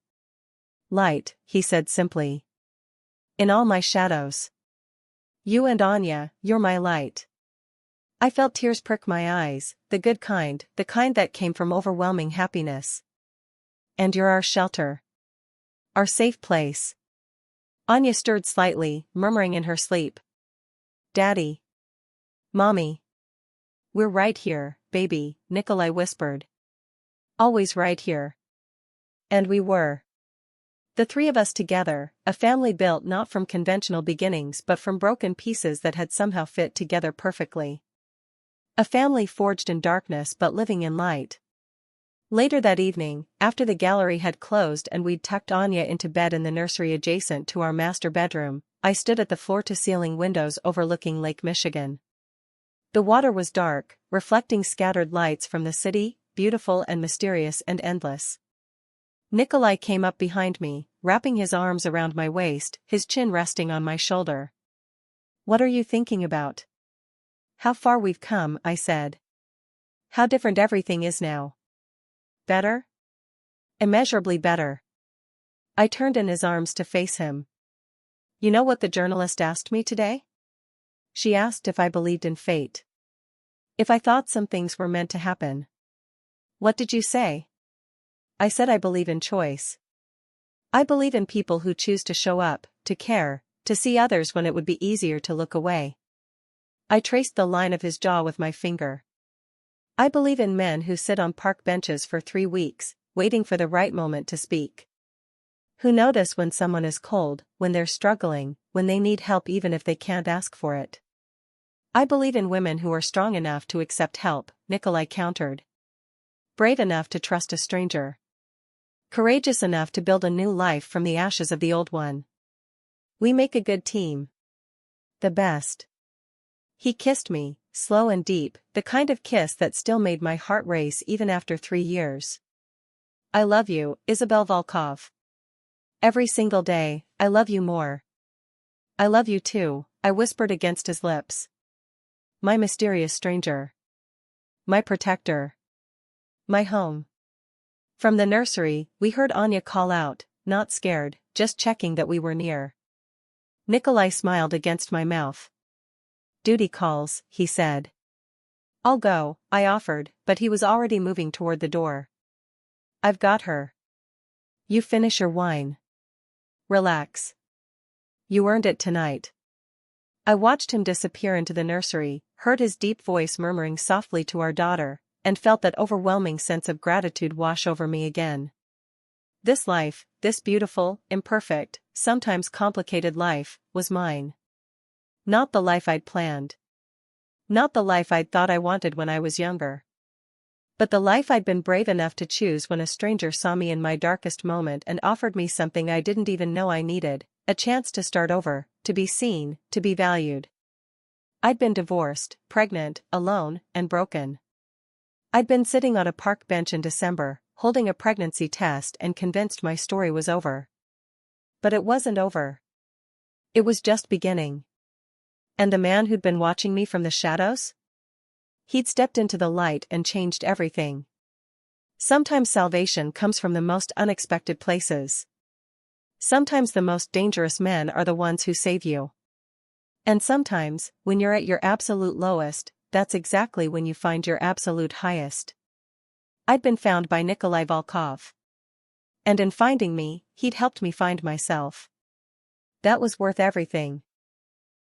Light, he said simply. In all my shadows. You and Anya, you're my light. I felt tears prick my eyes, the good kind, the kind that came from overwhelming happiness. And you're our shelter. Our safe place. Anya stirred slightly, murmuring in her sleep. Daddy. Mommy. We're right here, baby, Nikolai whispered. Always right here. And we were. The 3 of us together, a family built not from conventional beginnings but from broken pieces that had somehow fit together perfectly. A family forged in darkness but living in light. Later that evening, after the gallery had closed and we'd tucked Anya into bed in the nursery adjacent to our master bedroom, I stood at the floor-to-ceiling windows overlooking Lake Michigan. The water was dark, reflecting scattered lights from the city, beautiful and mysterious and endless. Nikolai came up behind me, wrapping his arms around my waist, his chin resting on my shoulder. "What are you thinking about?" "How far we've come," I said. "How different everything is now." "Better?" "Immeasurably better." I turned in his arms to face him. "You know what the journalist asked me today?" She asked if I believed in fate. If I thought some things were meant to happen. "What did you say?" I said I believe in choice. I believe in people who choose to show up, to care, to see others when it would be easier to look away. I traced the line of his jaw with my finger. I believe in men who sit on park benches for 3 weeks, waiting for the right moment to speak. Who notice when someone is cold, when they're struggling, when they need help even if they can't ask for it. I believe in women who are strong enough to accept help, Nikolai countered. Brave enough to trust a stranger. Courageous enough to build a new life from the ashes of the old one. We make a good team. The best. He kissed me, slow and deep, the kind of kiss that still made my heart race even after 3 years. "I love you, Isabel Volkov. Every single day, I love you more." "I love you too," I whispered against his lips. My mysterious stranger. My protector. My home. From the nursery, we heard Anya call out, not scared, just checking that we were near. Nikolai smiled against my mouth. "Duty calls," he said. "I'll go," I offered, but he was already moving toward the door. "I've got her." "You finish your wine. Relax. You earned it tonight." I watched him disappear into the nursery, heard his deep voice murmuring softly to our daughter, and felt that overwhelming sense of gratitude wash over me again. This life, this beautiful, imperfect, sometimes complicated life, was mine. Not the life I'd planned. Not the life I'd thought I wanted when I was younger. But the life I'd been brave enough to choose when a stranger saw me in my darkest moment and offered me something I didn't even know I needed, a chance to start over, to be seen, to be valued. I'd been divorced, pregnant, alone, and broken. I'd been sitting on a park bench in December, holding a pregnancy test and convinced my story was over. But it wasn't over. It was just beginning. And the man who'd been watching me from the shadows? He'd stepped into the light and changed everything. Sometimes salvation comes from the most unexpected places. Sometimes the most dangerous men are the ones who save you. And sometimes, when you're at your absolute lowest, that's exactly when you find your absolute highest. I'd been found by Nikolai Volkov. And in finding me, he'd helped me find myself. That was worth everything.